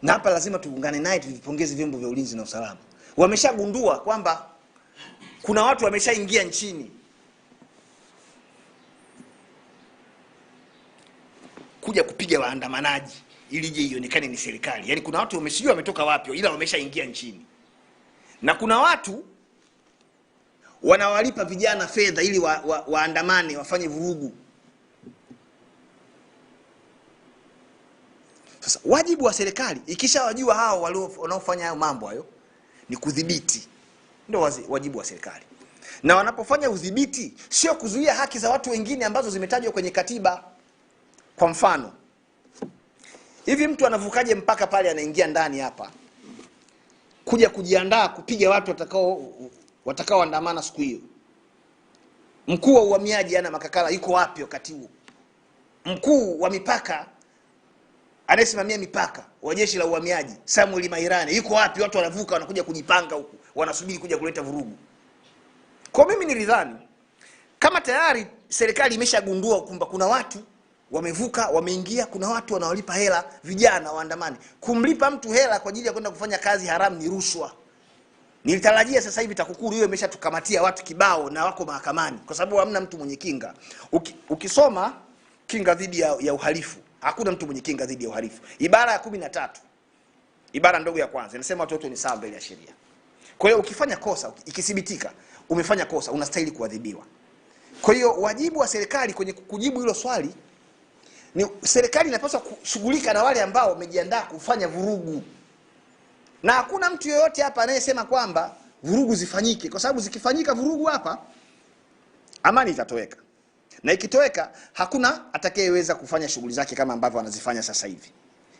na hapa lazima tuungane naye tuvipongeze vyombo vya ulinzi na usalama. Wameshagundua kwamba kuna watu wameshaingia nchini kuja kupiga waandamanaji ili je ionekane ni serikali. Yaani kuna watu wamesijua wametoka wapi ila wameshaingia nchini. Na kuna watu wanawalipa vijana fedha ili waandamane, wafanye vurugu. Sasa wajibu wa serikali ikishawajua hao wanaofanya hayo mambo hayo ni kudhibiti. Ndio wajibu wa serikali. Na wanapofanya udhibiti sio kuzuia haki za watu wengine ambazo zimetajwa kwenye katiba. Kwa mfano, hivi mtu anavukaje mpaka pale anaingia ndani hapa kuja kujiandaa kupiga watu watakaoandamana siku hiyo? Mkuu wa uhamiaji ana Makakala yuko wapi wakati huo? Mkuu wa mipaka anayesimamia mipaka wa jeshi la uhamiaji Samuel Mairane yuko wapi? Watu wanavuka wanakuja kujipanga huku, wanasubiri kuja kuleta vurugu. Kwa mimi nilidhani kama tayari serikali imeshagundua kwamba kuna watu wamevuka, wameingia, kuna watu wanawalipa hela vijana waandamani. Kumlipa mtu hela kwa ajili ya kwenda kufanya kazi haramu ni rushwa. Nilitarajia sasa hivi TAKUKURU hiyo imeshatukamatia watu kibao na wako mahakamani kwa sababu hamna mtu mwenye kinga. Ukisoma kinga dhidi ya uhalifu, hakuna mtu mwenye kinga dhidi ya uhalifu. Ibara ya 13, ibara ndogo ya kwanza inasema watu wote ni sawa mbele ya sheria. Kwa hiyo ukifanya kosa, ikithibitika umefanya kosa, unastahili kuadhibiwa. Kwa hiyo wajibu wa serikali kwenye kujibu hilo swali ni serikali inapaswa kushughulika na wale ambao wamejiandaa kufanya vurugu. Na hakuna mtu yeyote hapa anayesema kwamba vurugu zifanyike, kwa sababu zikifanyika vurugu hapa amani itatoweka. Na ikitoweka hakuna atakayeweza kufanya shughuli zake kama ambavyo wanazifanya sasa hivi.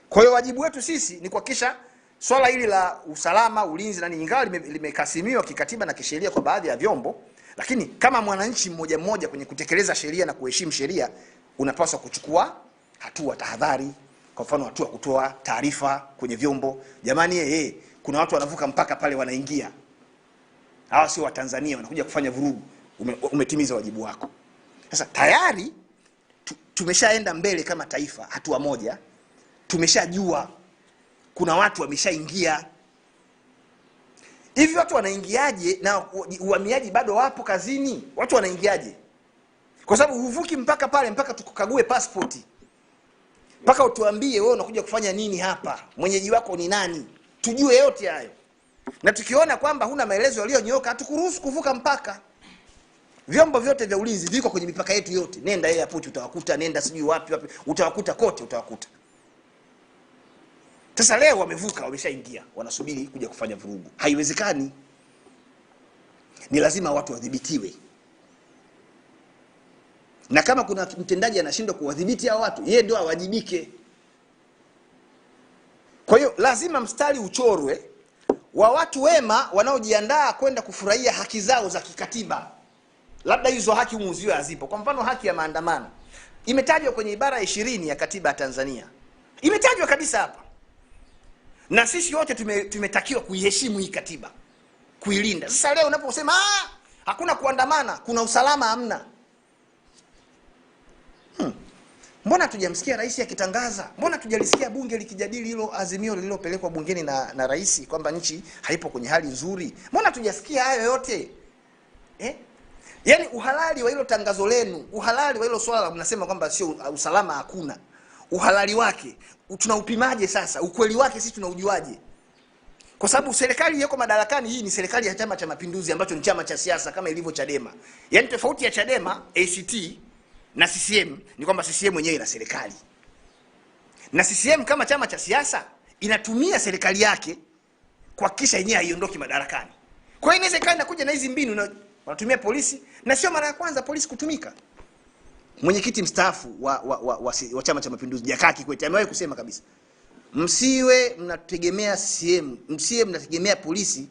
Kwa hiyo wajibu wetu sisi ni kuhakikisha swala hili la usalama, ulinzi na nini, ingawa limekasimiwa kikatiba na kisheria kwa baadhi ya vyombo, lakini kama mwananchi mmoja mmoja kwenye kutekeleza sheria na kuheshimu sheria unapaswa kuchukua hatua tahadhari. Kwa mfano hatua kutoa taarifa kwenye vyombo, jamani kuna watu wanavuka mpaka pale wanaingia, hawa sio wa Tanzania wanakuja kufanya vurugu, umetimiza wajibu wako. Sasa tayari tumeshaenda mbele kama taifa hatua moja, tumeshajua kuna watu wameshaingia. Hivi watu wanaingiaje na uhamiaji bado wapo kazini? Watu wanaingiaje? Kwa sababu huvuki mpaka pale mpaka tukukague passport. Mpaka utuambie wewe unakuja kufanya nini hapa? Mwenyeji wako ni nani? Tujue yote hayo. Na tukiona kwamba huna maelezo yaliyonyooka hatukuruhusu kuvuka mpaka. Vyombo vyote vya ulinzi viko kwenye mipaka yetu yote. Nenda airport utawakuta, nenda sijui wapi utawakuta, kote utawakuta. Sasa leo wamevuka, wameshaingia, wanasubiri kuja kufanya vurugu. Haiwezekani. Ni lazima watu wadhibitiwe. Na kama kuna mtendaji anashindwa kuwadhibiti hao watu, yeye ndio awajibike. Kwa hiyo lazima mstari uchorwe wa watu wema wanaojiandaa kwenda kufurahia haki zao za kikatiba. Labda hizo haki umuziwe hazipo. Kwa mfano haki ya maandamano imetajwa kwenye ibara ya 20 ya katiba ya Tanzania. Imetajwa kabisa hapa. Na sisi wote tumetakiwa kuiheshimu hii katiba, kuilinda. Sasa leo unaposema hakuna kuandamana, kuna usalama hamna. Mbona tujamsikia rais akitangaza? Mbona tujalisikia bunge likijadili hilo azimio lililopelekwa bungeni na rais kwamba nchi haipo kwenye hali nzuri? Mbona tujasikia hayo yote? Yaani uhalali wa hilo tangazo lenu, uhalali wa hilo swala mnasema kwamba sio usalama hakuna. Uhalali wake tunaupimaje sasa? Ukweli wake sisi tunaujuaje? Kwa sababu serikali yako madarakani hii ni serikali ya Chama cha Mapinduzi ambacho ni chama cha siasa kama ilivyo Chadema. Yaani tofauti ya Chadema, ACT na CCM ni kwamba CCM yenyewe ina serikali. Na CCM kama chama cha siasa inatumia serikali yake kuhakikisha yenyewe haiondoki madarakani. Kwa hiyo inawezekana inakuja na hizi mbinu wanatumia polisi, na sio mara ya kwanza polisi kutumika. Mwenyekiti mstaafu wa Chama cha Mapinduzi Jakaya Kikwete amewahi kusema kabisa, msiwe mnategemea CCM, msiwe mnategemea polisi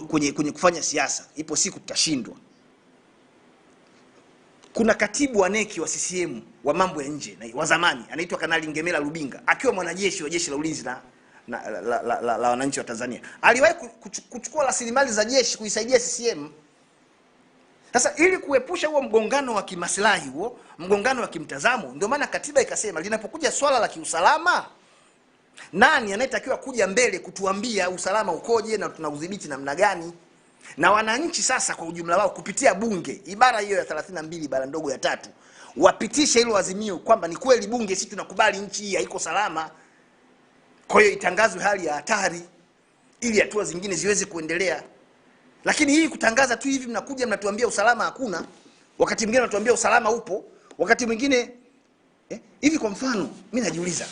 kwenye kufanya siasa. Ipo siku tutashindwa. Kuna katibu wa neki wa CCM wa mambo ya nje wa zamani anaitwa Kanali Ngemela Lubinga, akiwa mwanajeshi wa jeshi la ulinzi la wananchi wa Tanzania. Aliwahi kuchukua rasilimali za jeshi kuisaidia CCM. Sasa ili kuepusha huo mgongano wa kimaslahi, huo mgongano wa kimtazamo, ndio maana katiba ikasema linapokuja swala la kiusalama, nani anayetakiwa kuja mbele kutuambia usalama ukoje na tunaudhibiti namna gani? Na wananchi sasa kwa ujumla wao kupitia bunge, ibara hiyo ya 32 ibara ndogo ya 3, wapitishe hilo azimio kwamba ni kweli bunge sisi tunakubali nchi hii haiko salama. Kwa hiyo itangazwe hali ya hatari ili hatua zingine ziweze kuendelea. Lakini hii kutangaza tu hivi, mnakuja mnatuambia usalama hakuna, wakati mwingine mnatuambia usalama upo, wakati mwingine hivi. Kwa mfano mimi najiuliza,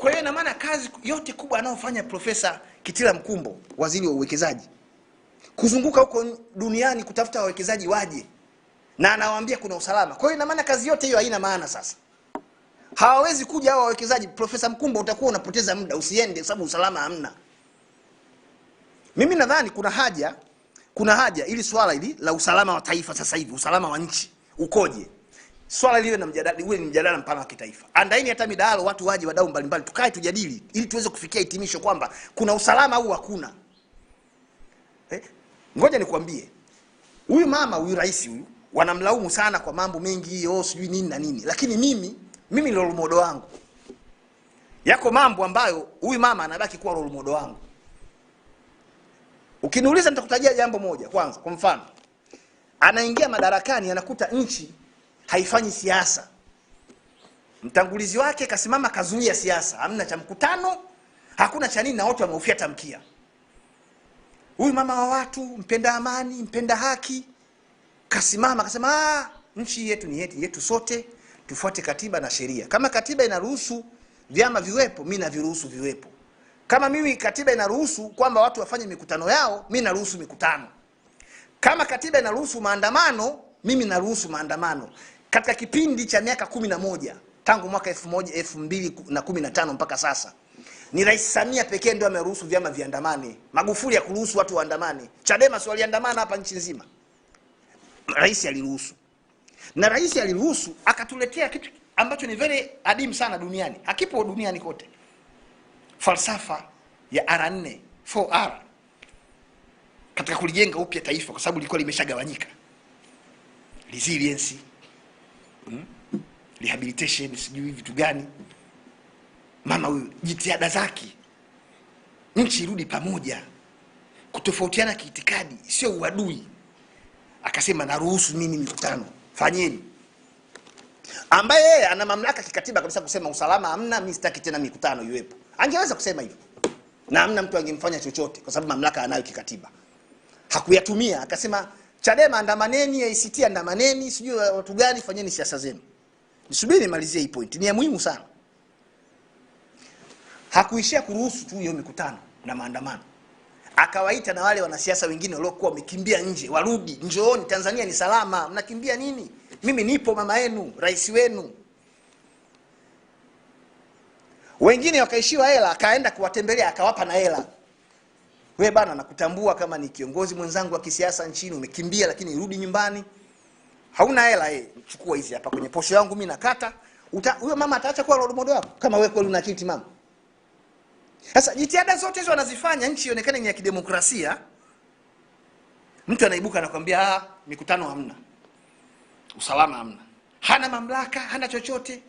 Kwa hiyo ina maana kazi yote kubwa anayofanya Profesa Kitila Mkumbo, waziri wa uwekezaji, kuzunguka huko duniani kutafuta wawekezaji waje, na anawaambia kuna usalama. Kwa hiyo ina maana kazi yote hiyo haina maana sasa. Hawawezi kuja hao wawekezaji. Profesa Mkumbo, utakuwa unapoteza muda, usiende sababu usalama hamna. Mimi nadhani kuna haja ili swala hili la usalama wa taifa sasa hivi, usalama wa nchi ukoje, swala liwe na mjadala, uwe ni mjadala mpana wa kitaifa. Andaini hata midahalo, watu waje, wadau mbalimbali, tukae tujadili ili tuweze kufikia hitimisho kwamba kuna usalama au hakuna. Ngoja nikwambie, huyu mama, huyu rais huyu, wanamlaumu sana kwa mambo mengi, sijui nini na nini, lakini mimi ni role model wangu. Yako mambo ambayo huyu mama anabaki kuwa role model wangu. Ukiniuliza nitakutajia jambo moja. Kwanza, kwa mfano, anaingia madarakani anakuta nchi haifanyi siasa. Mtangulizi wake kasimama kazuia siasa. Hamna cha mkutano, hakuna cha nini, na watu wamehofia tamkia. Huyu mama wa watu, mpenda amani, mpenda haki, kasimama akasema nchi yetu ni yetu sote, tufuate katiba na sheria. Kama katiba inaruhusu vyama viwepo, mimi naviruhusu viwepo. Kama mimi katiba inaruhusu kwamba watu wafanye mikutano yao, mimi naruhusu mikutano. Kama katiba inaruhusu maandamano, mimi naruhusu maandamano. Katika kipindi cha miaka 11 tangu mwaka 2015 mpaka sasa, ni Rais Samia pekee ndio ameruhusu vyama viandamane. Magufuli hakuruhusu watu waandamane. Chadema si waliandamana hapa nchi nzima. Rais aliruhusu. Na rais aliruhusu akatuletea kitu ambacho ni very adimu sana duniani. Hakipo duniani kote. Falsafa ya R4, 4R, katika kulijenga upya taifa, kwa sababu lilikuwa limeshagawanyika. Resilience, rehabilitation, sijui vitu gani. Mama huyu jitihada zake nchi irudi pamoja, kutofautiana kiitikadi, sio uadui. Akasema naruhusu mimi mikutano, fanyeni. Ambaye yeye ana mamlaka kikatiba kabisa kusema usalama hamna, mimi sitaki tena mikutano iwepo. Angeweza kusema hivyo. Na hamna mtu angemfanya chochote kwa sababu mamlaka anayo kikatiba. Hakuyatumia, akasema Chadema andamaneni, ACT andamaneni, sijui watu gani, fanyeni siasa zenu. Nisubiri nimalizie hii point. Ni ya muhimu sana. Hakuishia kuruhusu tu hiyo mikutano na maandamano. Akawaita na wale wanasiasa wengine waliokuwa wamekimbia nje, warudi, njooni, Tanzania ni salama, mnakimbia nini? Mimi nipo, mama yenu, rais wenu. Wengine wakaishiwa hela, akaenda kuwatembelea, akawapa na hela. Wewe bana, nakutambua kama ni kiongozi mwenzangu wa kisiasa nchini, umekimbia lakini rudi nyumbani. Hauna hela, chukua hizi hapa kwenye posho yangu mimi nakata. Huyo mama ataacha kuwa role model wako kama wewe kweli una akili mama. Sasa jitihada zote hizo wanazifanya nchi ionekane ni ya kidemokrasia. Mtu anaibuka anakuambia mikutano hamna, usalama hamna, hana mamlaka, hana chochote.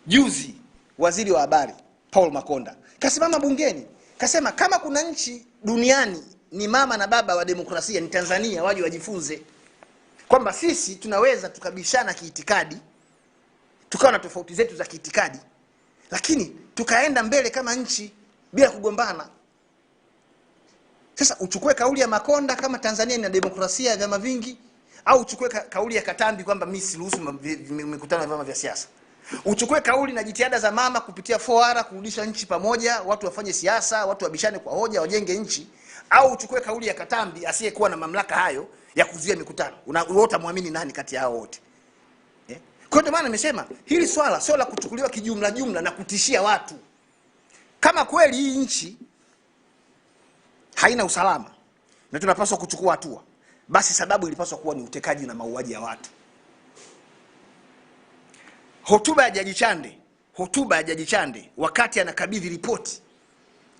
Juzi waziri wa habari Paul Makonda kasimama bungeni, kasema kama kuna nchi duniani ni mama na baba wa demokrasia ni Tanzania, waje wajifunze kwamba sisi tunaweza tukabishana kiitikadi, tukawa na tofauti zetu za kiitikadi, lakini tukaenda mbele kama nchi bila kugombana. Sasa uchukue kauli ya Makonda kama Tanzania ina demokrasia ya vyama vingi, au uchukue kauli ya Katambi kwamba mimi siruhusu mikutano ya vyama vya siasa. Uchukue kauli na jitihada za mama kupitia 4R kurudisha nchi pamoja, watu wafanye siasa, watu wabishane kwa hoja, wajenge nchi, au uchukue kauli ya Katambi asiyekuwa na mamlaka hayo ya kuzuia mikutano. Unaota muamini nani kati yao wote? Kwa hiyo maana nimesema hili swala sio la kuchukuliwa kijumla jumla na kutishia watu. Kama kweli hii nchi haina usalama na tunapaswa kuchukua hatua, basi sababu ilipaswa kuwa ni utekaji na mauaji ya watu. Hotuba ya Jaji Chande wakati anakabidhi ripoti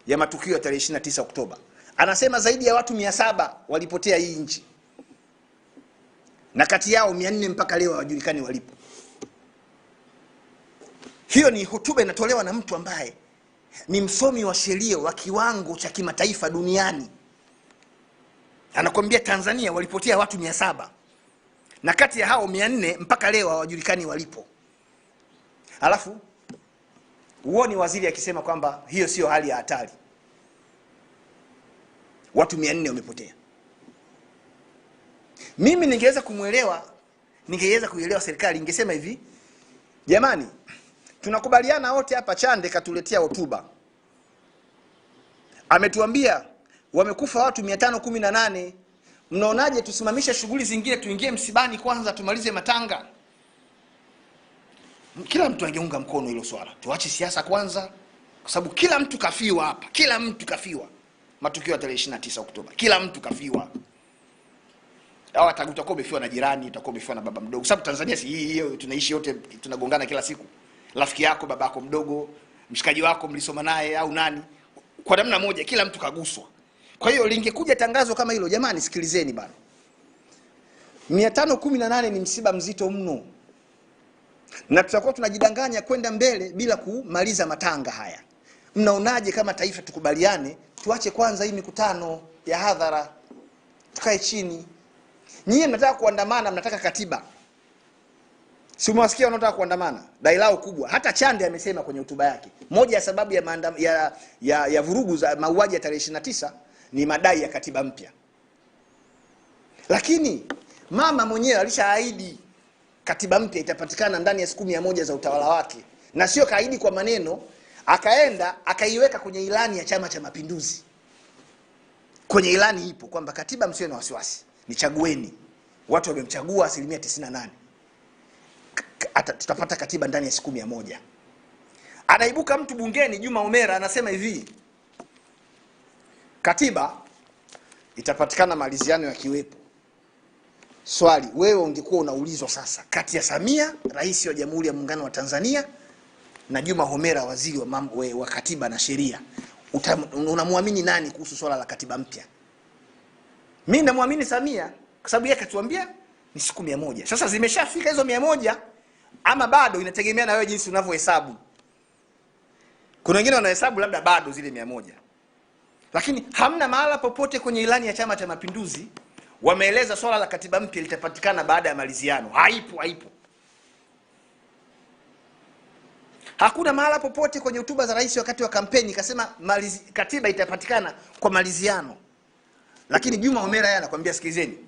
ya matukio ya tarehe 29 Oktoba, anasema zaidi ya watu 700 walipotea hii nchi, na kati yao 400 mpaka leo hawajulikani walipo. Hiyo ni hotuba inatolewa na mtu ambaye ni msomi wa sheria wa kiwango cha kimataifa duniani. Anakuambia Tanzania walipotea watu 700, na kati ya hao 400 mpaka leo hawajulikani walipo. Alafu uone waziri akisema kwamba hiyo sio hali ya hatari, watu 400 wamepotea. Mimi ningeweza kuielewa serikali ingesema hivi, jamani, tunakubaliana wote hapa. Chande katuletea hotuba, ametuambia wamekufa watu 518. Mnaonaje tusimamishe shughuli zingine, tuingie msibani kwanza, tumalize matanga? Kila mtu angeunga mkono hilo swala. Tuache siasa kwanza, kwa sababu kila mtu kafiwa hapa, kila mtu kafiwa. Matukio ya tarehe 29 Oktoba, kila mtu kafiwa. Au utakuwa umefiwa na jirani, utakuwa umefiwa na baba mdogo. Sababu Tanzania si hiyo tunaishi yote, tunagongana kila siku. Rafiki yako, babako mdogo, mshikaji wako mlisoma naye au nani, kwa namna moja kila mtu kaguswa. Kwa hiyo lingekuja tangazo kama hilo, jamani sikilizeni bana, 518 ni msiba mzito mno, na tutakuwa tunajidanganya kwenda mbele bila kumaliza matanga haya. Mnaonaje kama taifa tukubaliane, tuache kwanza hii mikutano ya hadhara, tukae chini? Nyie mnataka kuandamana, mnataka katiba. Si umewasikia wanataka kuandamana? Dai lao kubwa. Hata Chande amesema kwenye hotuba yake, moja ya sababu ya vurugu za mauaji ya tarehe 29 ni madai ya katiba mpya. Lakini mama mwenyewe alishaahidi katiba mpya itapatikana ndani ya siku 100 za utawala wake, na sio kaahidi kwa maneno, akaenda akaiweka kwenye ilani ya Chama cha Mapinduzi. Kwenye ilani ipo kwamba katiba, msiwe na wasiwasi, nichagueni. Watu wamemchagua 98%. Tutapata katiba ndani ya siku 100. Anaibuka mtu bungeni, Juma Omera, anasema hivi, katiba itapatikana maliziano ya kiwepo. Swali, wewe ungekuwa unaulizwa sasa, kati ya Samia, rais wa Jamhuri ya Muungano wa Tanzania, na Juma Omera, waziri wa mambo wa katiba na sheria, unamwamini nani kuhusu swala la katiba mpya? Mimi namwamini Samia, kwa sababu yeye katuambia ni siku 100. Sasa zimeshafika hizo 100 ama bado, inategemea na wewe jinsi unavyohesabu. Kuna wengine wanahesabu labda bado zile 100. Lakini hamna mahala popote kwenye ilani ya Chama cha Mapinduzi wameeleza swala la katiba mpya litapatikana baada ya maliziano. Haipo. Hakuna mahala popote kwenye hotuba za rais wakati wa kampeni kasema katiba itapatikana kwa maliziano. Lakini Juma Omera yeye anakuambia sikilizeni,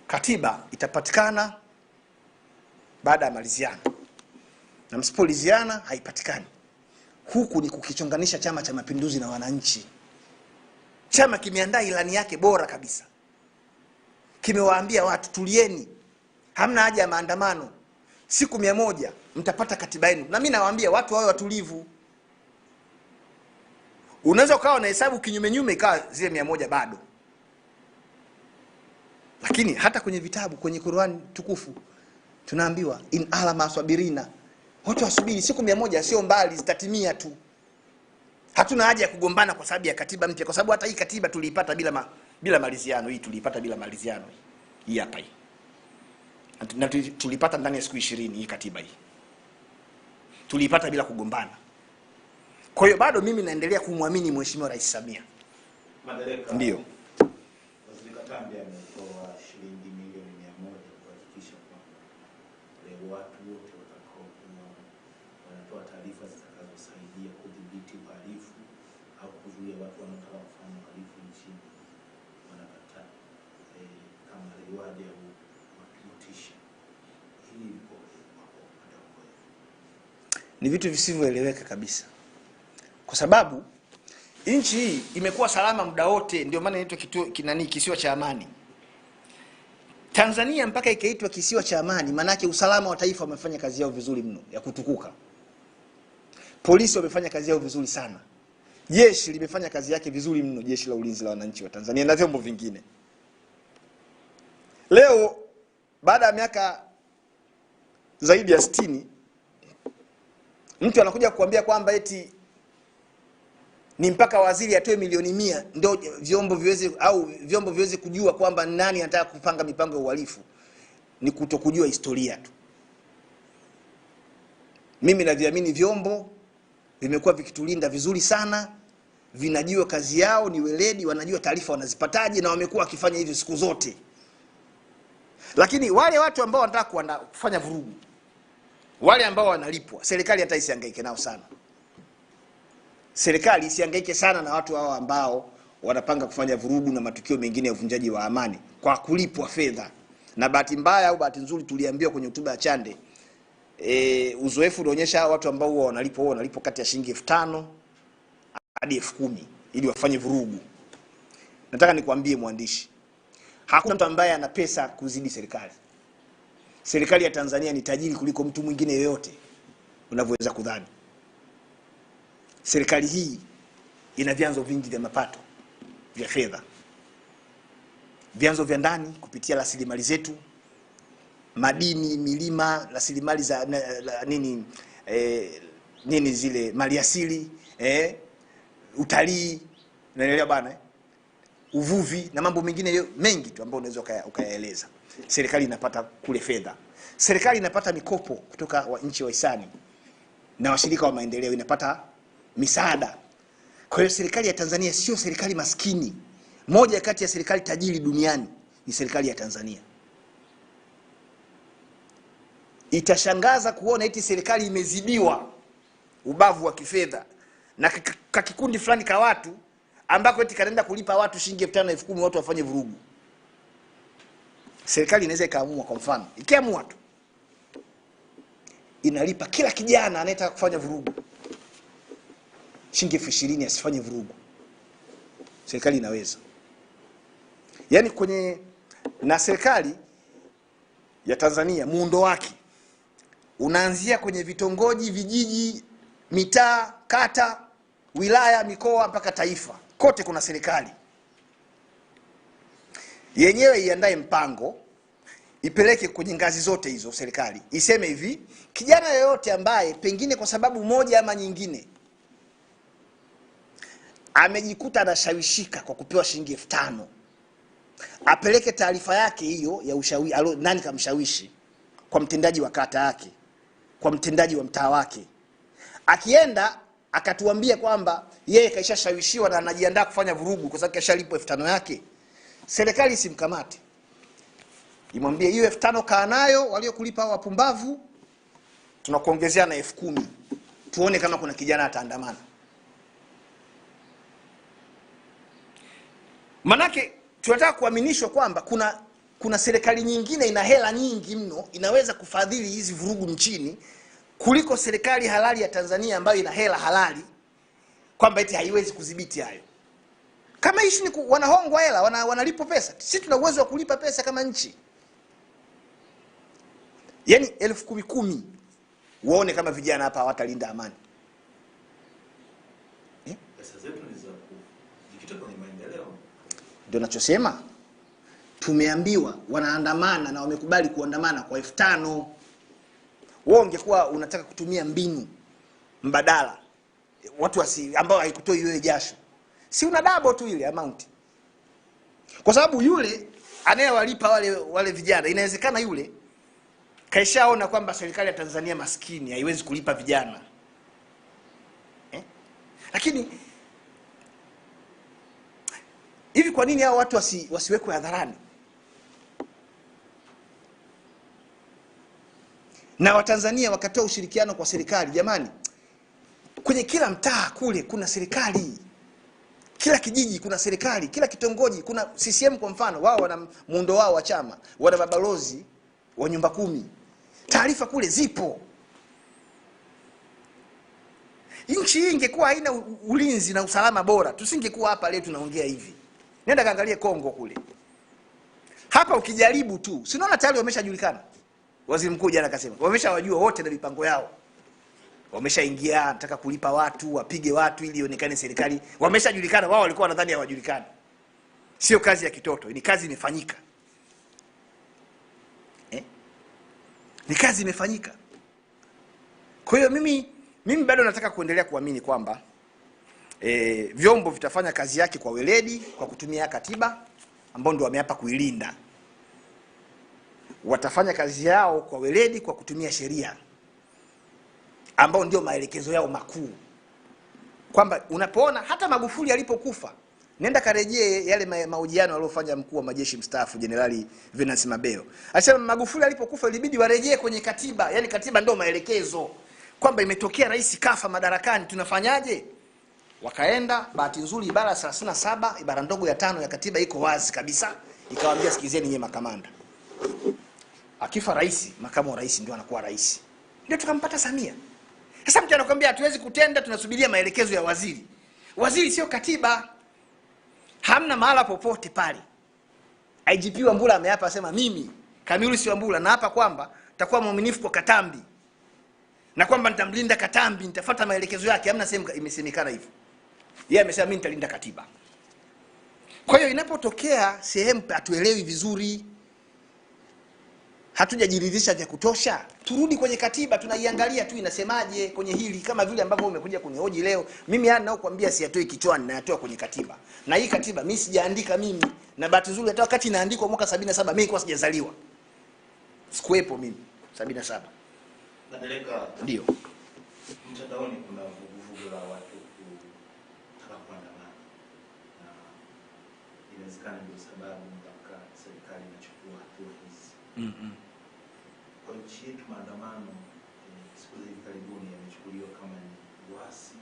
katiba itapatikana baada ya maliziano, na msipoliziana haipatikani. Huku ni kukichonganisha Chama cha Mapinduzi na wananchi. Chama kimeandaa ilani yake bora kabisa, kimewaambia watu tulieni, hamna haja ya maandamano, siku 100 mtapata katiba yenu. Na mimi nawaambia watu wawe watulivu. Unaweza ukawa na hesabu kinyume ikawa zile 100 bado. Lakini hata kwenye vitabu, kwenye Qur'an tukufu tunaambiwa in ala maswabirina, watu wasubiri, siku 100 sio mbali, zitatimia tu. Hatuna haja ya kugombana kwa sababu ya katiba mpya, kwa sababu hata hii katiba tuliipata bila maliziano. Hii tuliipata bila maliziano. Hii hapa hii. Na tulipata ndani ya siku 20 hii katiba hii. Tuliipata bila kugombana. Kwa hiyo bado mimi naendelea kumwamini Mheshimiwa Rais Samia. Madereka. Ndio. Waziri Katambi ametoa shilingi milioni 100 kuhakikisha kwamba wale watu wote watakaokuwa wanatoa taarifa zitakazosaidia kudhibiti uhalifu au kuzuia watu wanaotaka kufanya uhalifu nchini wanapata kama reward ya motisha. Hii iko hapo hapo. Ni vitu visivyoeleweka kabisa. Kwa sababu nchi hii imekuwa salama muda wote, ndio maana inaitwa kisiwa cha amani. Tanzania mpaka ikaitwa kisiwa cha amani, maana yake usalama wa taifa wamefanya kazi yao vizuri mno ya kutukuka. Polisi wamefanya kazi yao vizuri sana. Jeshi limefanya kazi yake vizuri mno, jeshi la ulinzi la wananchi wa Tanzania na vyombo vingine. Leo baada ya miaka zaidi ya 60, mtu anakuja kukuambia kwamba eti ni mpaka waziri atoe milioni 100 ndio vyombo viweze kujua kwamba nani anataka kupanga mipango ya uhalifu. Ni kutokujua historia tu. Mimi naviamini vyombo vimekuwa vikitulinda vizuri sana, vinajua kazi yao, ni weledi, wanajua taarifa wanazipataje, na wamekuwa wakifanya hivyo siku zote. Lakini wale watu ambao wanataka kufanya vurugu, wale ambao wanalipwa, serikali hata isihangaike nao sana. Serikali isihangaike sana na watu hao ambao wanapanga kufanya vurugu na matukio mengine ya uvunjaji wa amani kwa kulipwa fedha. Na bahati mbaya au bahati nzuri tuliambiwa kwenye hotuba ya Chande, uzoefu unaonyesha watu ambao huwa wanalipo kati ya shilingi 5,000 hadi 10,000 ili wafanye vurugu. Nataka nikwambie mwandishi, hakuna mtu ambaye ana pesa kuzidi serikali. Serikali ya Tanzania ni tajiri kuliko mtu mwingine yoyote unavyoweza kudhani. Serikali hii ina vyanzo vingi vya mapato vya fedha. Vyanzo vya ndani kupitia rasilimali zetu, madini, milima, rasilimali za nini zile maliasili, utalii, unaelewa bana, uvuvi na mambo mengine mengi tu ambayo unaweza ukayaeleza. Serikali inapata kule fedha. Serikali inapata mikopo kutoka nchi wahisani na washirika wa maendeleo, inapata misaada. Kwa hiyo serikali ya Tanzania sio serikali maskini. Moja kati ya serikali tajiri duniani ni serikali ya Tanzania. Itashangaza kuona eti serikali imezidiwa ubavu wa kifedha na kikundi fulani ka watu ambako eti kanaenda kulipa watu shilingi 5,000 na 10,000 watu wafanye vurugu. Serikali inaweza ikaamua, kwa mfano, ikiamua tu inalipa kila kijana anayetaka kufanya vurugu shilingi 20,000 asifanye vurugu. Serikali inaweza. Yaani na serikali ya Tanzania muundo wake unaanzia kwenye vitongoji, vijiji, mitaa, kata, wilaya, mikoa mpaka taifa. Kote kuna serikali. Yenyewe iandae mpango, ipeleke kwenye ngazi zote hizo serikali. Iseme hivi, kijana yoyote ambaye pengine kwa sababu moja ama nyingine amejikuta anashawishika kwa kupewa shilingi 5,000, apeleke taarifa yake hiyo ya ushawishi, nani kamshawishi, kwa mtendaji wa kata yake, kwa mtendaji wa mtaa wake. Akienda akatuambia kwamba yeye kaishashawishiwa na anajiandaa kufanya vurugu kwa sababu kashalipwa 5,000 yake, serikali isimkamate. Imwambie hiyo 5,000 kaa nayo, waliokulipa wapumbavu tunakuongezea na 10,000. Tuone kama kuna kijana ataandamana. Manake tunataka kuaminishwa kwamba kuna serikali nyingine ina hela nyingi mno, inaweza kufadhili hizi vurugu nchini kuliko serikali halali ya Tanzania ambayo ina hela halali, kwamba eti haiwezi kudhibiti hayo. Kama ishi ni wanahongwa hela, wanalipo pesa. Sisi tuna uwezo wa kulipa pesa kama nchi. Yaani 10,000 uone kama vijana hapa hawatalinda amani. Pesa zetu ni za kujikita kwenye maendeleo. Ndio nachosema. Tumeambiwa wanaandamana na wamekubali kuandamana kwa 5,000. Wewe ungekuwa unataka kutumia mbinu mbadala, watu ambao haikutoi wewe jasho, si una double tu ile amount. Kwa sababu yule anayewalipa wale vijana, inawezekana yule kaishaona kwamba serikali ya Tanzania maskini haiwezi kulipa vijana. Lakini hivi kwa nini hao watu wasiwekwe hadharani? Na Watanzania wakatoa ushirikiano kwa serikali. Jamani, kwenye kila mtaa kule kuna serikali. Kila kijiji kuna serikali, kila kitongoji kuna CCM. Kwa mfano, wao wana muundo wao wa chama, wana mabalozi wa nyumba 10. Taarifa kule zipo. Nchi hii ingekuwa haina ulinzi na usalama bora, tusingekuwa hapa leo tunaongea hivi. Nenda kaangalie Kongo kule. Hapa ukijaribu tu, si unaona tayari wameshajulikana. Waziri mkuu jana akasema, wameshawajua wote na mipango yao. Wameshaingia, nataka kulipa watu, wapige watu ili ionekane serikali. Wameshajulikana, wao walikuwa wanadhani hawajulikani. Sio kazi ya kitoto, ni kazi imefanyika. Ni kazi imefanyika. Kwa hiyo mimi bado nataka kuendelea kuamini kwamba vyombo vitafanya kazi yake kwa weledi, kwa kutumia katiba ambao ndio wameapa kuilinda. Watafanya kazi yao kwa weledi kwa kutumia sheria ambao ndio maelekezo yao makuu. Kwamba unapoona hata Magufuli alipokufa, nenda karejee yale mahojiano aliyofanya mkuu wa majeshi mstaafu Jenerali Venance Mabeyo. Alisema Magufuli alipokufa ilibidi warejee kwenye katiba, yani katiba ndio maelekezo. Kwamba imetokea rais kafa madarakani, tunafanyaje? Wakaenda, bahati nzuri ibara 37 ibara ndogo ya 5 ya katiba iko wazi kabisa, ikawaambia sikizeni nyie makamanda. Akifa rais, makamu wa rais ndio anakuwa rais. ndio tukampata Samia. Sasa mtu anakuambia hatuwezi kutenda, tunasubiria maelekezo ya waziri. Waziri sio katiba. Hamna mahala popote pale. IGP Wambura ameapa asema mimi Camillus Wambura naapa kwamba nitakuwa muaminifu kwa Katambi. Na kwamba nitamlinda Katambi, nitafuata maelekezo yake. Hamna sehemu imesemekana hivyo. Yeye amesema mimi nitalinda katiba. Kwa hiyo inapotokea sehemu hatuelewi vizuri, hatujajiridhisha vya kutosha, turudi kwenye katiba, tunaiangalia tu inasemaje kwenye hili, kama vile ambavyo umekuja kunihoji leo. Mimi nao kuambia siyatoi kichwani, na yatoa kwenye katiba. Na hii katiba mimi sijaandika mimi, na bahati nzuri hata wakati inaandikwa mwaka 77 mimi kwa sijazaliwa. Sikuepo mimi 77. Nadeleka ndio. Mtandaoni kuna vuguvugu la watu kutaka kuandamana. Na inawezekana ndio sababu mpaka serikali inachukua hatua hizi. Kwa nchi yetu maandamano siku za hivi karibuni yamechukuliwa kama ni uasi,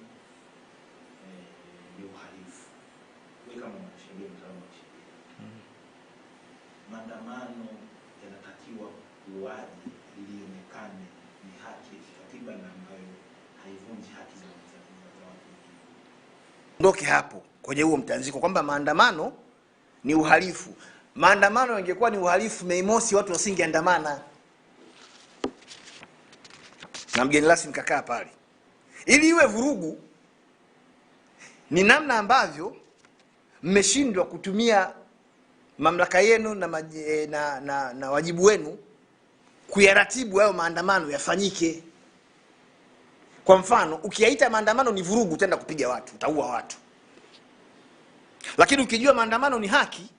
ni uhalifu. Wewe kama mwanasheria, mtaalamu wa sheria, maandamano yanatakiwa kuwaje ili ionekane ni haki ya kikatiba na ambayo haivunji haki za watu wengine? Ndoki hapo kwenye huo mtanziko kwamba maandamano ni uhalifu. Maandamano yangekuwa ni uhalifu, Mei Mosi watu wasingeandamana. Na mgeni rasmi kakaa pale. Ili iwe vurugu, ni namna ambavyo mmeshindwa kutumia mamlaka yenu na wajibu wenu kuyaratibu hayo maandamano yafanyike. Kwa mfano, ukiyaita maandamano ni vurugu, utaenda kupiga watu, utaua watu. Lakini ukijua maandamano ni haki,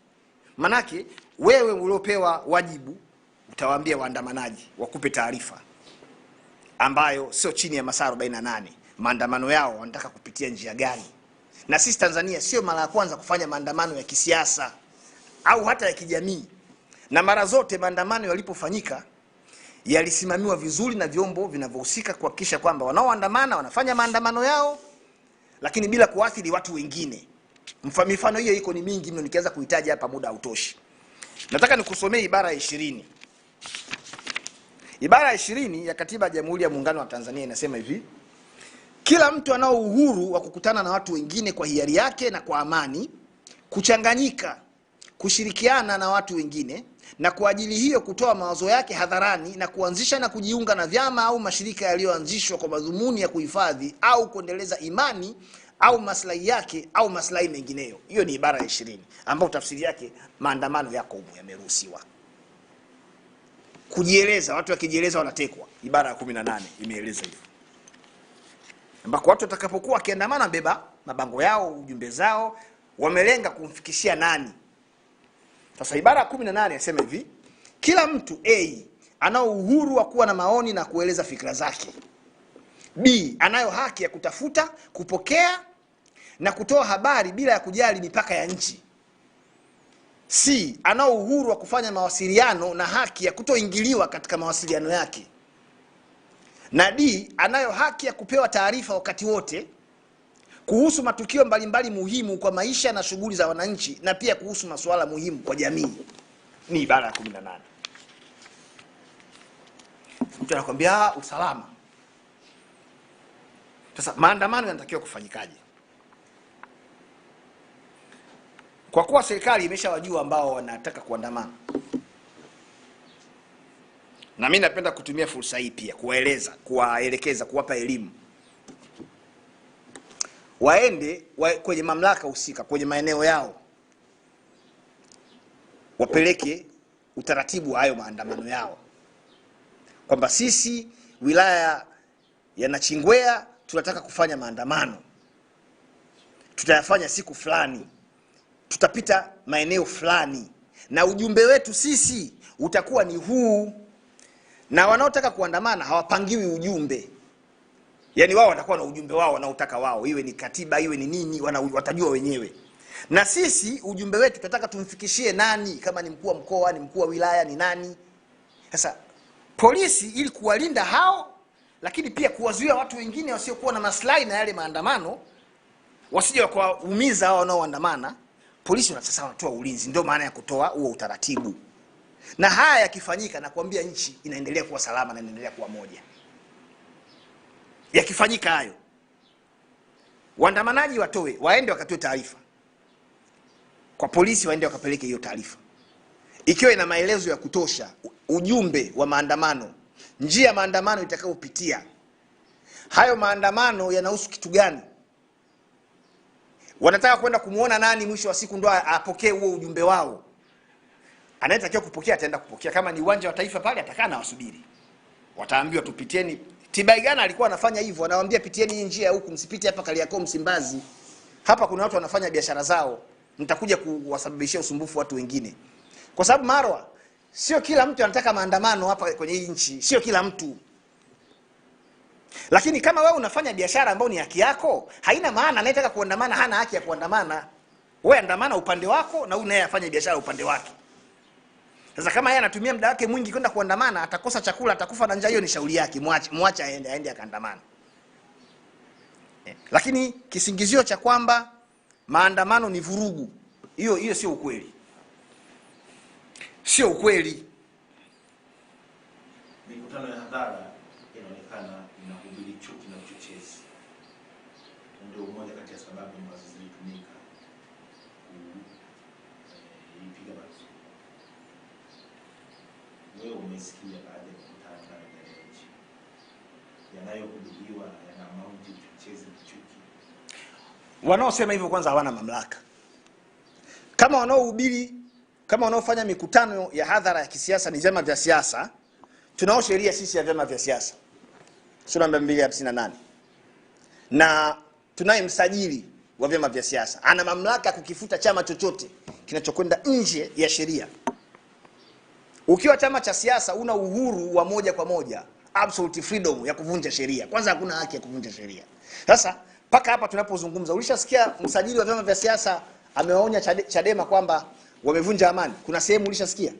manake wewe uliopewa wajibu utawaambia waandamanaji wakupe taarifa ambayo sio chini ya masaa 48 maandamano yao wanataka kupitia njia gani. Na sisi Tanzania sio mara ya kwanza kufanya maandamano ya kisiasa au hata ya kijamii. Na mara zote maandamano yalipofanyika yalisimamiwa vizuri na vyombo vinavyohusika kuhakikisha kwamba wanaoandamana wanafanya maandamano yao lakini bila kuathiri watu wengine. Mifano hiyo iko ni mingi mno, nikianza kuhitaji hapa muda hautoshi. Nataka nikusomee ibara ya 20. Ibara ya 20 ya Katiba ya Jamhuri ya Muungano wa Tanzania inasema hivi: kila mtu anao uhuru wa kukutana na watu wengine kwa hiari yake na kwa amani, kuchanganyika, kushirikiana na watu wengine, na kwa ajili hiyo kutoa mawazo yake hadharani na kuanzisha na kujiunga na vyama au mashirika yaliyoanzishwa kwa madhumuni ya kuhifadhi au kuendeleza imani au maslahi yake au maslahi mengineyo. Hiyo ni ibara ya 20 ambayo tafsiri yake maandamano yako humu yameruhusiwa. Kujieleza, watu wakijieleza wanatekwa. Ibara ya 18 imeeleza hivyo, ambako watu watakapokuwa wakiandamana beba mabango yao, ujumbe zao, wamelenga kumfikishia nani. Sasa ibara ya 18 inasema hivi: kila mtu A anao uhuru wa kuwa na maoni na kueleza fikra zake. B anayo haki ya kutafuta, kupokea na kutoa habari bila ya kujali mipaka ya nchi. C anao uhuru wa kufanya mawasiliano na haki ya kutoingiliwa katika mawasiliano yake. Na D anayo haki ya kupewa taarifa wakati wote kuhusu matukio mbalimbali muhimu kwa maisha na shughuli za wananchi, na pia kuhusu masuala muhimu kwa jamii. Ni ibara ya 18. Mtu anakuambia usalama. Sasa maandamano yanatakiwa kufanyikaje? Kwa kuwa serikali imeshawajua ambao wanataka kuandamana, na mimi napenda kutumia fursa hii pia kuwaelekeza, kuwapa elimu. Waende kwenye mamlaka husika kwenye maeneo yao, wapeleke utaratibu wa hayo maandamano yao, kwamba sisi wilaya ya Nachingwea tunataka kufanya maandamano, tutayafanya siku fulani, tutapita maeneo fulani, na ujumbe wetu sisi utakuwa ni huu. Na wanaotaka kuandamana hawapangiwi ujumbe, yani wao watakuwa na ujumbe wao wanaotaka wao, iwe ni katiba iwe ni nini, watajua wenyewe. Na sisi ujumbe wetu tunataka tumfikishie nani, kama ni mkuu wa mkoa, ni mkuu wa wilaya, ni nani. Sasa polisi ili kuwalinda hao, lakini pia kuwazuia watu wengine wasiokuwa na maslahi na yale maandamano, wasije wakaumiza hao wanaoandamana, polisi sasa wanatoa ulinzi. Ndio maana ya kutoa huo utaratibu. Na haya yakifanyika, na kuambia nchi inaendelea kuwa salama na inaendelea kuwa moja. yakifanyika hayo, waandamanaji waende wakatoe taarifa kwa polisi, waende wakapeleke hiyo taarifa ikiwa ina maelezo ya kutosha, ujumbe wa maandamano, njia maandamano itakayopitia, hayo maandamano yanahusu kitu gani, wanataka kwenda kumuona nani, mwisho wa siku ndo apokee huo ujumbe wao. Anayetakiwa kupokea ataenda kupokea. Kama ni uwanja wa Taifa pale, atakaa na wasubiri, wataambiwa tupitieni. Tibaigana alikuwa anafanya hivyo, anawaambia pitieni hii njia huku, msipite hapa Kariakoo Msimbazi, hapa kuna watu wanafanya biashara zao, mtakuja kuwasababishia usumbufu watu wengine. Kwa sababu Marwa, sio kila mtu anataka maandamano hapa kwenye hii nchi, sio kila mtu. Lakini kama wewe unafanya biashara ambayo ni haki yako, haina maana anayetaka kuandamana hana haki ya kuandamana. Wewe andamana upande wako na huyu naye afanye biashara upande wake. Sasa kama yeye anatumia muda wake mwingi kwenda kuandamana, atakosa chakula, atakufa na njaa, hiyo ni shauri yake, muache aende akaandamana. Lakini kisingizio cha kwamba maandamano ni vurugu, hiyo sio ukweli. Sio ukweli. Mikutano ya hadhara inaonekana inahubiri chuki na uchochezi. Ndio moja kati ya sababu ambazo zilitumika kuipiga marufuku. Wewe umesikia baada ya mikutano ya nchi yanayohubiriwa yana maudhi, uchochezi na chuki? Wanaosema hivyo kwanza hawana mamlaka. Kama wanaohubiri, kama wanaofanya mikutano ya hadhara ya kisiasa ni vyama vya siasa, tunao sheria sisi ya vyama vya siasa, sura 258, na tunaye msajili wa vyama vya siasa, ana mamlaka kukifuta chama chochote kinachokwenda nje ya sheria. Ukiwa chama cha siasa una uhuru wa moja kwa moja, absolute freedom ya kuvunja sheria. Kwanza hakuna haki ya kuvunja sheria. Sasa paka hapa tunapozungumza, ulishasikia msajili wa vyama vya siasa amewaonya Chadema kwamba wamevunja amani? Kuna sehemu ulishasikia?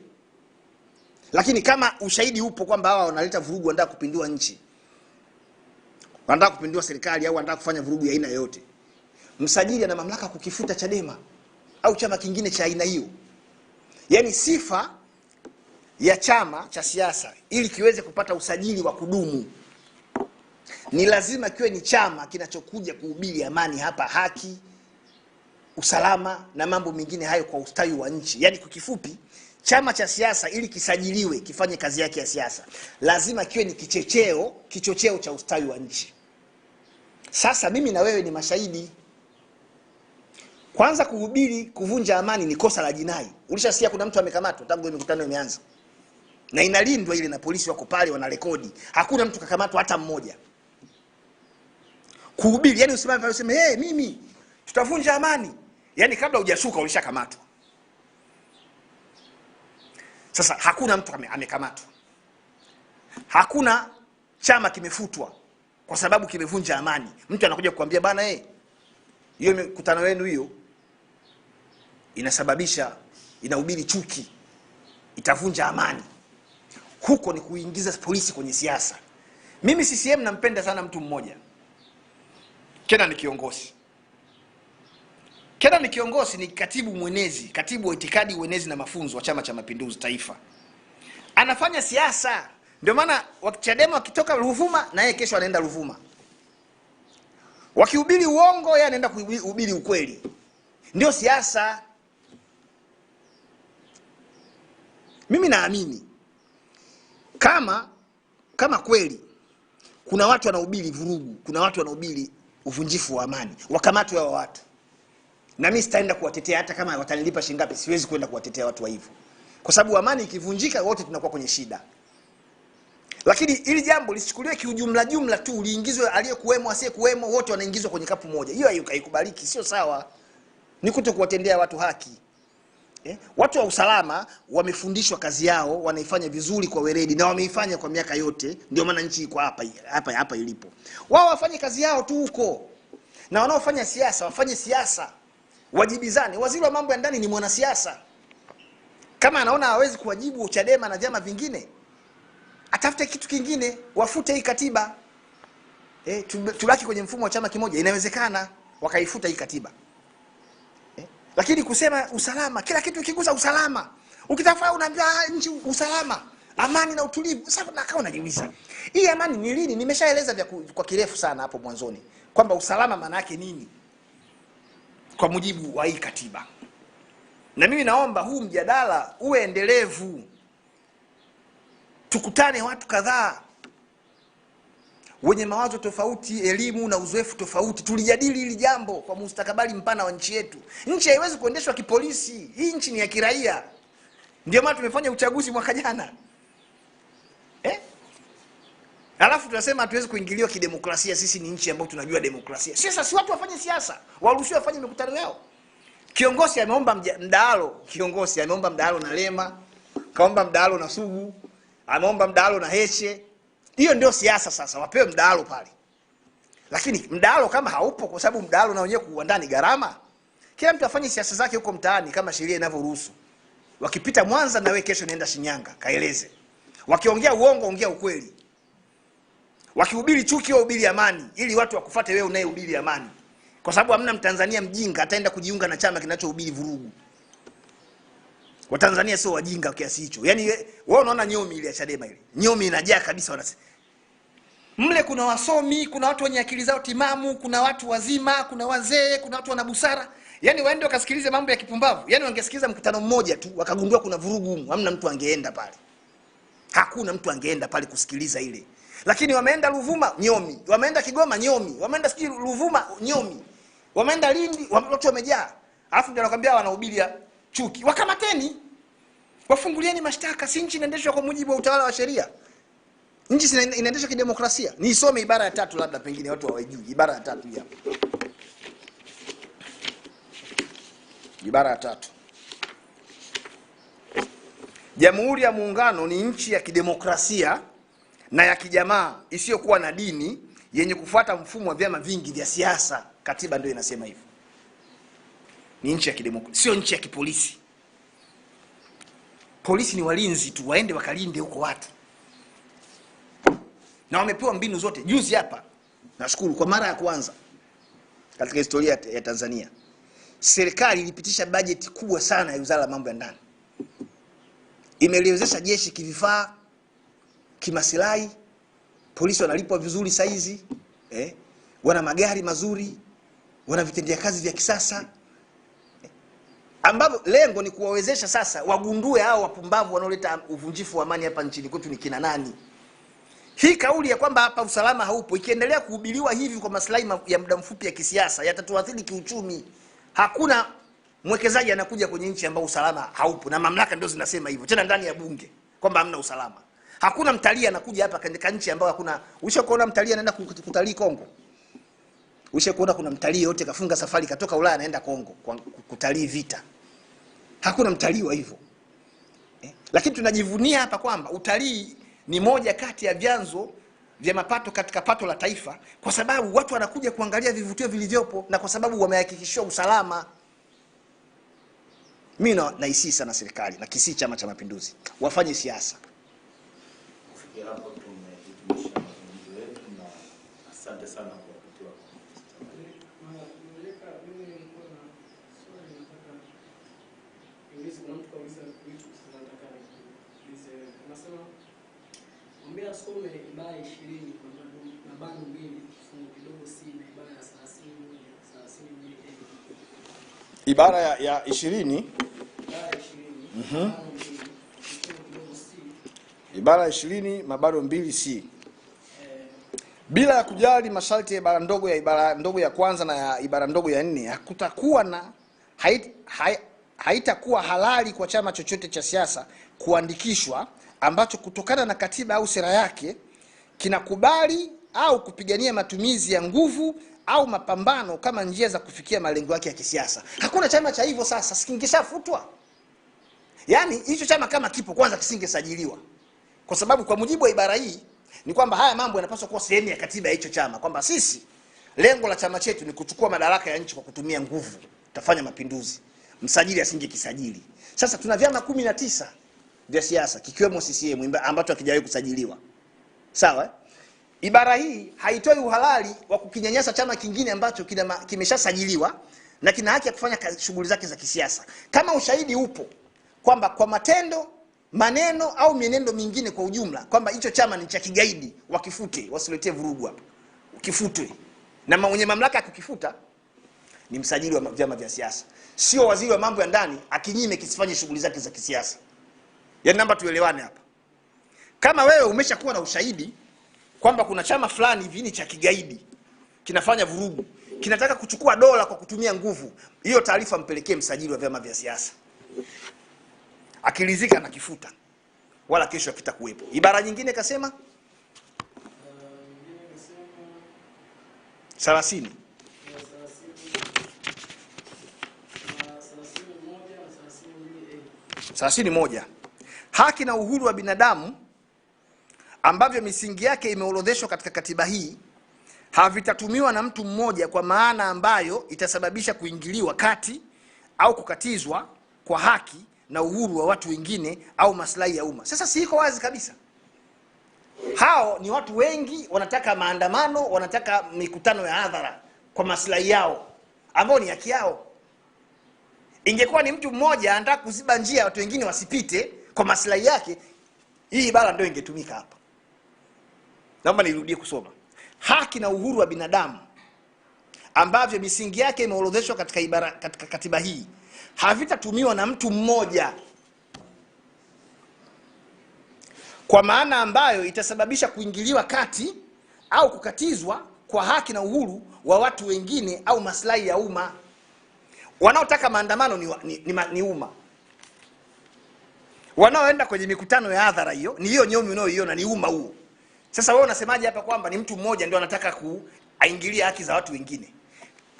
Lakini kama ushahidi upo kwamba hawa wanaleta vurugu, wanataka kupindua nchi, wanataka kupindua serikali, au wanataka kufanya vurugu ya aina yoyote, msajili ana mamlaka kukifuta Chadema au chama kingine cha aina hiyo. Yaani sifa ya chama cha siasa ili kiweze kupata usajili wa kudumu ni lazima kiwe ni chama kinachokuja kuhubiri amani hapa, haki, usalama na mambo mengine hayo kwa ustawi wa nchi. Yaani kwa kifupi, chama cha siasa ili kisajiliwe kifanye kazi yake ya siasa, lazima kiwe ni kichocheo cha ustawi wa nchi. Sasa mimi na wewe ni mashahidi. Kwanza kuhubiri kuvunja amani ni kosa la jinai. Ulishasikia kuna mtu amekamatwa tangu mikutano imeanza? Na inalindwa ile na polisi wako pale wanarekodi. Hakuna mtu kakamatwa hata mmoja. Kuhubiri, yani usimame pale useme mimi tutavunja amani. Yani kabla hujashuka ulishakamatwa. Sasa hakuna mtu amekamatwa. Hakuna chama kimefutwa kwa sababu kimevunja amani. Mtu anakuja kukuambia bana hiyo mikutano wenu hiyo inahubiri chuki, itavunja amani. Huko ni kuingiza polisi kwenye siasa. Mimi CCM nampenda sana mtu mmoja. Kena ni kiongozi. Kena ni kiongozi, ni katibu mwenezi, katibu wa itikadi, uenezi na mafunzo wa Chama cha Mapinduzi Taifa. Anafanya siasa. Ndio maana Chadema wakitoka Ruvuma na yeye kesho anaenda Ruvuma. Wakihubiri uongo yeye anaenda kuhubiri ukweli. Ndio siasa. Mimi naamini kama kweli kuna watu wanahubiri vurugu, kuna watu wanahubiri uvunjifu wa amani, wakamatwe hao watu. Na mimi sitaenda kuwatetea, hata kama watanilipa shilingi ngapi siwezi kwenda kuwatetea watu wa hivyo. Kwa sababu amani ikivunjika wote tunakuwa kwenye shida. Lakini ili jambo lisichukuliwe kiujumla jumla tu, liingizwe aliyekuwemo asiyekuwemo wote wanaingizwa kwenye kapu moja. Hiyo haikubaliki, sio sawa. Ni kutokuwatendea watu haki. Watu wa usalama wamefundishwa kazi yao, wanaifanya vizuri kwa weledi na wameifanya kwa miaka yote, ndio maana nchi iko hapa ilipo. Wao wafanye kazi yao tu huko. Na wanaofanya siasa wafanye siasa. Wajibizane. Waziri wa mambo ya ndani ni mwanasiasa. Kama anaona hawezi kuwajibu Chadema na vyama vingine, atafute kitu kingine, wafute hii katiba. Tubaki kwenye mfumo wa chama kimoja, inawezekana wakaifuta hii katiba. Lakini kusema usalama, kila kitu kigusa usalama. Ukitafuta unaambia nchi usalama, amani na utulivu. Sasa nakaa unajiuliza, Hii amani ni lini? Nimeshaeleza kwa kirefu sana hapo mwanzoni kwamba usalama maana yake nini kwa mujibu wa hii katiba. Na mimi naomba huu mjadala uwe endelevu. Tukutane watu kadhaa wenye mawazo tofauti, elimu na uzoefu tofauti, tulijadili hili jambo kwa mustakabali mpana wa nchi yetu. Nchi haiwezi kuendeshwa kipolisi. Hii nchi ni ya kiraia. Ndio maana tumefanya uchaguzi mwaka jana. Alafu tunasema hatuwezi kuingiliwa kidemokrasia. Sisi ni nchi ambayo tunajua demokrasia. Sasa si watu wafanye siasa, waruhusiwe wafanye mikutano yao. Kiongozi ameomba mdahalo, kiongozi ameomba mdahalo na Lema, kaomba mdahalo na Sugu, ameomba mdahalo na Heche. Hiyo ndio siasa sasa, wapewe mdahalo pale. Lakini mdahalo kama haupo, kwa sababu mdahalo na wenyewe kuandaa ni gharama, kila mtu afanye siasa zake huko mtaani kama sheria inavyoruhusu. Wakipita Mwanza na wewe kesho nenda Shinyanga, kaeleze. Wakiongea uongo, ongea ukweli. Wakihubiri chuki, wahubiri amani, ili watu wakufuate wewe unayehubiri amani. Kwa sababu hamna Mtanzania mjinga ataenda kujiunga na chama kinachohubiri vurugu. Watanzania sio wajinga kiasi hicho. Yaani wewe unaona nyomi ile ya Chadema ile. Nyomi inajaa kabisa wanasema. Mle kuna wasomi, kuna watu wenye akili zao timamu, kuna watu wazima, kuna wazee, kuna watu wana busara. Yaani waende wakasikilize mambo ya kipumbavu. Yaani wangesikiliza mkutano mmoja tu wakagundua kuna vurugu, hamna mtu angeenda pale. Hakuna mtu angeenda pale kusikiliza ile. Lakini wameenda Ruvuma nyomi, wameenda Kigoma nyomi, wameenda siji Ruvuma nyomi, wameenda Lindi watu wamejaa. Alafu ndio anakuambia wanahubiri chuki. Wakamateni. Wafungulieni mashtaka. Si nchi inaendeshwa kwa mujibu wa utawala wa sheria. Nchi inaendeshwa kidemokrasia. Nisome ibara ya 3 labda pengine watu hawajui. Ibara ya 3 hapa. Ibara ya 3. Jamhuri ya Muungano ni nchi ya kidemokrasia na ya kijamaa isiyokuwa na dini yenye kufuata mfumo wa vyama vingi vya siasa. Katiba ndio inasema hivyo. Ni nchi ya kidemokrasia, sio nchi ya kipolisi. Polisi ni walinzi tu, waende wakalinde huko watu. Na wamepewa mbinu zote. Juzi hapa, nashukuru kwa mara ya kwanza katika historia ya Tanzania, serikali ilipitisha bajeti kubwa sana ya Wizara ya Mambo ya Ndani. Imeliwezesha jeshi kivifaa, kimasilahi, polisi wanalipwa vizuri saizi, wana magari mazuri, wana vitendea kazi vya kisasa. Ambapo lengo ni kuwawezesha sasa wagundue hao wapumbavu wanaoleta uvunjifu wa amani hapa nchini kwetu ni kina nani. Hii kauli ya kwamba hapa usalama haupo ikiendelea kuhubiriwa hivi kwa maslahi ya muda mfupi ya kisiasa, yatatuathiri kiuchumi. Hakuna mwekezaji anakuja kwenye nchi ambayo usalama haupo, na mamlaka ndio zinasema hivyo tena ndani ya bunge kwamba hamna usalama. Hakuna mtalii anakuja hapa katika nchi ambayo hakuna. Ushakuona mtalii anaenda kutalii Kongo? Ushakuona kuna mtalii yote kafunga safari katoka Ulaya anaenda Kongo kutalii vita? Hakuna mtalii wa hivyo. Lakini tunajivunia hapa kwamba utalii ni moja kati ya vyanzo vya mapato katika pato la taifa, kwa sababu watu wanakuja kuangalia vivutio vilivyopo na kwa sababu wamehakikishiwa usalama. Mimi naisi sana serikali na kisi Chama cha Mapinduzi wafanye siasa. Kufikia hapo tumehitimisha mazungumzo yetu na asante sana kwa wakati wako. Mbea some ibara 20 kwa mabano 2 fungu kidogo C na ibara ya 30 Ibara ya 20 Ibara ya 20 mabano 2C. Bila ya kujali masharti ya ibara ndogo ya kwanza na ya ibara ndogo ya 4, hakutakuwa na haitakuwa halali kwa chama chochote cha siasa kuandikishwa ambacho kutokana na katiba au sera yake kinakubali au kupigania matumizi ya nguvu au mapambano kama njia za kufikia malengo yake ya kisiasa. Hakuna chama cha hivyo sasa, sikingeshafutwa. Yaani hicho chama kama kipo kwanza kisingesajiliwa. Kwa sababu kwa mujibu wa ibara hii ni kwamba haya mambo yanapaswa kuwa sehemu ya katiba ya hicho chama, kwamba sisi lengo la chama chetu ni kuchukua madaraka ya nchi kwa kutumia nguvu, tafanya mapinduzi. Msajili asingekisajili. Sasa tuna vyama 19 vya siasa kikiwemo CCM ambacho hakijawahi kusajiliwa. Sawa? Ibara hii haitoi uhalali wa kukinyanyasa chama kingine ambacho kimeshasajiliwa na kina haki ya kufanya shughuli zake za kisiasa. Kama ushahidi upo kwamba kwa matendo, maneno au mienendo mingine kwa ujumla kwamba hicho chama ni cha kigaidi, wakifute, wasiletee vurugu hapa. Ukifutwe. Na mwenye mamlaka ya kukifuta ni msajili wa vyama vya siasa, sio waziri wa mambo ya ndani akinyime kisifanye shughuli zake za kisiasa. Yaani namba tuelewane hapa. Kama wewe umeshakuwa na ushahidi kwamba kuna chama fulani hivi ni cha kigaidi, kinafanya vurugu, kinataka kuchukua dola kwa kutumia nguvu, hiyo taarifa mpelekee msajili wa vyama vya siasa. Akilizika na kifuta, wala kesho hakitakuwepo. Ibara nyingine kasema 30 31. Haki na uhuru wa binadamu ambavyo misingi yake imeorodheshwa katika katiba hii havitatumiwa na mtu mmoja kwa maana ambayo itasababisha kuingiliwa kati au kukatizwa kwa haki na uhuru wa watu wengine au maslahi ya umma. Sasa si iko wazi kabisa. Hao ni watu wengi wanataka maandamano, wanataka mikutano ya hadhara kwa maslahi yao ambao ni haki yao. Ingekuwa ni mtu mmoja anataka kuziba njia watu wengine wasipite kwa maslahi yake, hii ibara ndio ingetumika hapa. Naomba nirudie kusoma. Haki na uhuru wa binadamu ambavyo misingi yake imeorodheshwa katika katiba hii havitatumiwa na mtu mmoja kwa maana ambayo itasababisha kuingiliwa kati au kukatizwa kwa haki na uhuru wa watu wengine au maslahi ya umma. Wanaotaka maandamano ni umma. Wanaoenda kwenye mikutano ya hadhara hiyo, ni hiyo nyomi unayoiona ni umma huo. Sasa wewe unasemaje hapa kwamba ni mtu mmoja ndio anataka kuingilia haki za watu wengine?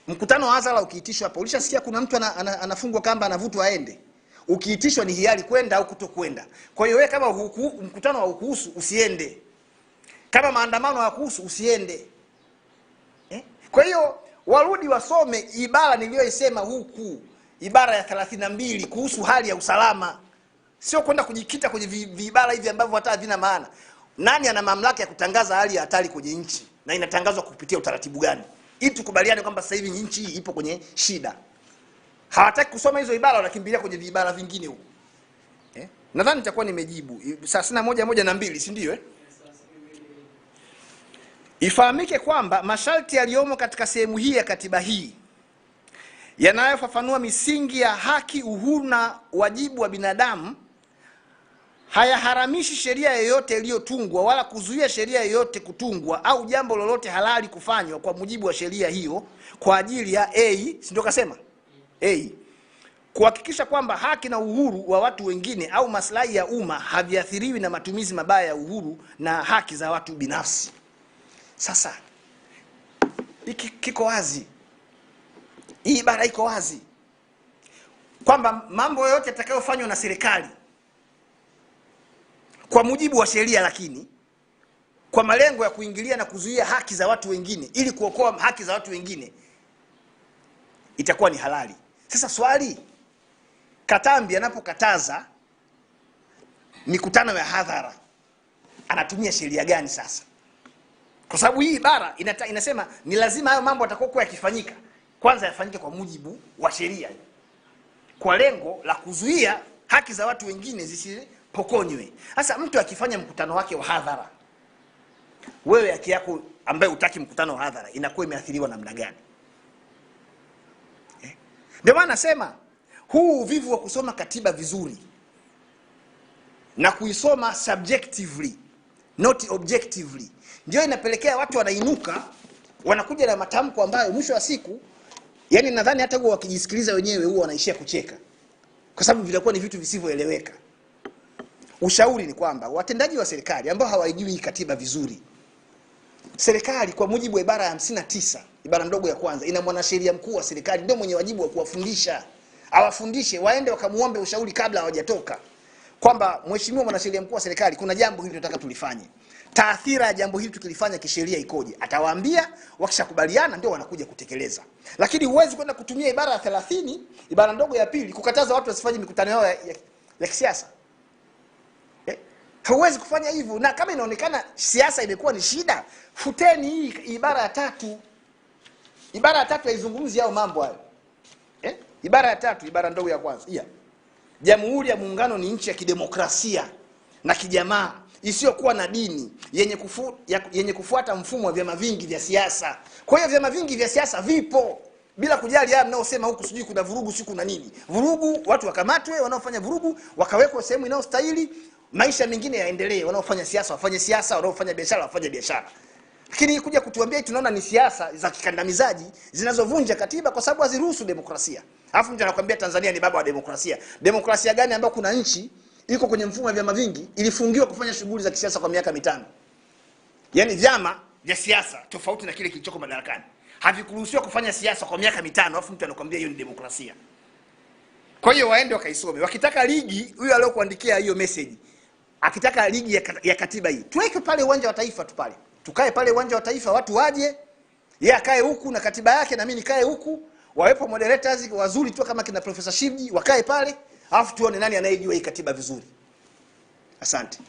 Mkutano wa hadhara ukiitishwa hapa, ulishasikia kuna mtu anafungwa kamba anavutwa aende? Ukiitishwa ni hiari kwenda au kutokwenda. Kwa hiyo wewe kama mkutano wa ukuhusu usiende. Kama maandamano ya kuhusu usiende. Kwa hiyo warudi wasome ibara niliyoisema huku, ibara ya 32 kuhusu hali ya usalama. Sio kwenda kujikita kwenye vibara hivi ambavyo hata havina maana. Nani ana mamlaka ya kutangaza hali ya hatari kwenye nchi na inatangazwa kupitia utaratibu gani? Ili tukubaliane kwamba sasa hivi nchi hii ipo kwenye shida. Hawataki kusoma hizo ibara, wanakimbilia kwenye vibara vingine huko. Nadhani nitakuwa nimejibu. Sasa 1:1 si ndio Ifahamike kwamba masharti yaliyomo katika sehemu hii ya katiba hii yanayofafanua misingi ya haki, uhuru na wajibu wa binadamu hayaharamishi sheria yoyote iliyotungwa wala kuzuia sheria yoyote kutungwa au jambo lolote halali kufanywa kwa mujibu wa sheria hiyo kwa ajili ya si ndio kasema kuhakikisha kwamba haki na uhuru wa watu wengine au maslahi ya umma haviathiriwi na matumizi mabaya ya uhuru na haki za watu binafsi. Sasa hiki kiko wazi. Hii ibara iko wazi kwamba mambo yote yatakayofanywa na serikali kwa mujibu wa sheria, lakini kwa malengo ya kuingilia na kuzuia haki za watu wengine ili kuokoa haki za watu wengine, itakuwa ni halali. Sasa swali, Katambi anapokataza mikutano ya hadhara anatumia sheria gani sasa? Kwa sababu hii ibara inasema ni lazima hayo mambo atakokuwa yakifanyika kwanza yafanyike kwa mujibu wa sheria, kwa lengo la kuzuia haki za watu wengine zisipokonywe. Sasa mtu akifanya mkutano wake wa hadhara, wewe haki yako ambaye hutaki mkutano wa hadhara inakuwa imeathiriwa namna gani? Ndio maana nasema huu uvivu wa kusoma katiba vizuri na kuisoma subjectively not objectively ndio inapelekea watu wanainuka wanakuja na matamko ambayo mwisho wa siku, yani nadhani hata wao wakijisikiliza wenyewe huwa wanaishia kucheka kwa sababu vitakuwa ni vitu visivyoeleweka. Ushauri ni kwamba watendaji wa serikali ambao hawajui hii katiba vizuri, serikali kwa mujibu wa ibara ya 59 ibara ndogo ya kwanza ina mwanasheria mkuu wa serikali, ndio mwenye wajibu wa kuwafundisha. Awafundishe, waende wakamuombe ushauri kabla hawajatoka kwamba mheshimiwa mwanasheria mkuu wa serikali, kuna jambo hili tunataka tulifanye, taathira ya jambo hili tukilifanya kisheria ikoje? Atawaambia, wakishakubaliana ndio wanakuja kutekeleza. Lakini huwezi kwenda kutumia ibara ya 30 ibara ndogo ya pili kukataza watu wasifanye mikutano yao ya kisiasa. Hauwezi kufanya hivyo. Na kama inaonekana siasa imekuwa ni shida, futeni hii ibara ya 3. Ibara ya 3 haizungumzi hao mambo hayo. Ibara ya 3 ibara ndogo ya kwanza. Jamhuri ya Muungano ni nchi ya kidemokrasia na kijamaa isiyokuwa na dini yenye kufuata mfumo wa vyama vingi vya siasa. Kwa hiyo vyama vingi vya siasa vipo bila kujali haya mnaosema huku sijui kuna vurugu siku na nini. Vurugu, watu wakamatwe wanaofanya vurugu, wakawekwa sehemu inayostahili, maisha mengine yaendelee. Wanaofanya siasa wafanye siasa, wanaofanya biashara wafanye biashara. Lakini kuja kutuambia tunaona ni siasa za kikandamizaji zinazovunja katiba kwa sababu haziruhusu demokrasia. Alafu mtu anakuambia Tanzania ni baba wa demokrasia. Demokrasia gani ambayo kuna nchi iko kwenye mfumo wa vyama vingi ilifungiwa kufanya shughuli za kisiasa kwa miaka 5? Yaani vyama vya siasa tofauti na kile kilichoko madarakani havikuruhusiwa kufanya siasa kwa miaka 5, alafu mtu anakuambia hiyo ni demokrasia. Kwa hiyo waende wakaisome. Wakitaka ligi, huyo aliyokuandikia hiyo message, akitaka ligi ya katiba hii, tuweke pale uwanja wa Taifa tu pale. Tukae pale uwanja wa Taifa, watu waje, yeye akae huku na katiba yake na mimi nikae huku, wawepo moderators wazuri tu kama kina Profesa Shivji wakae pale, alafu tuone nani anayejua hii katiba vizuri. Asante.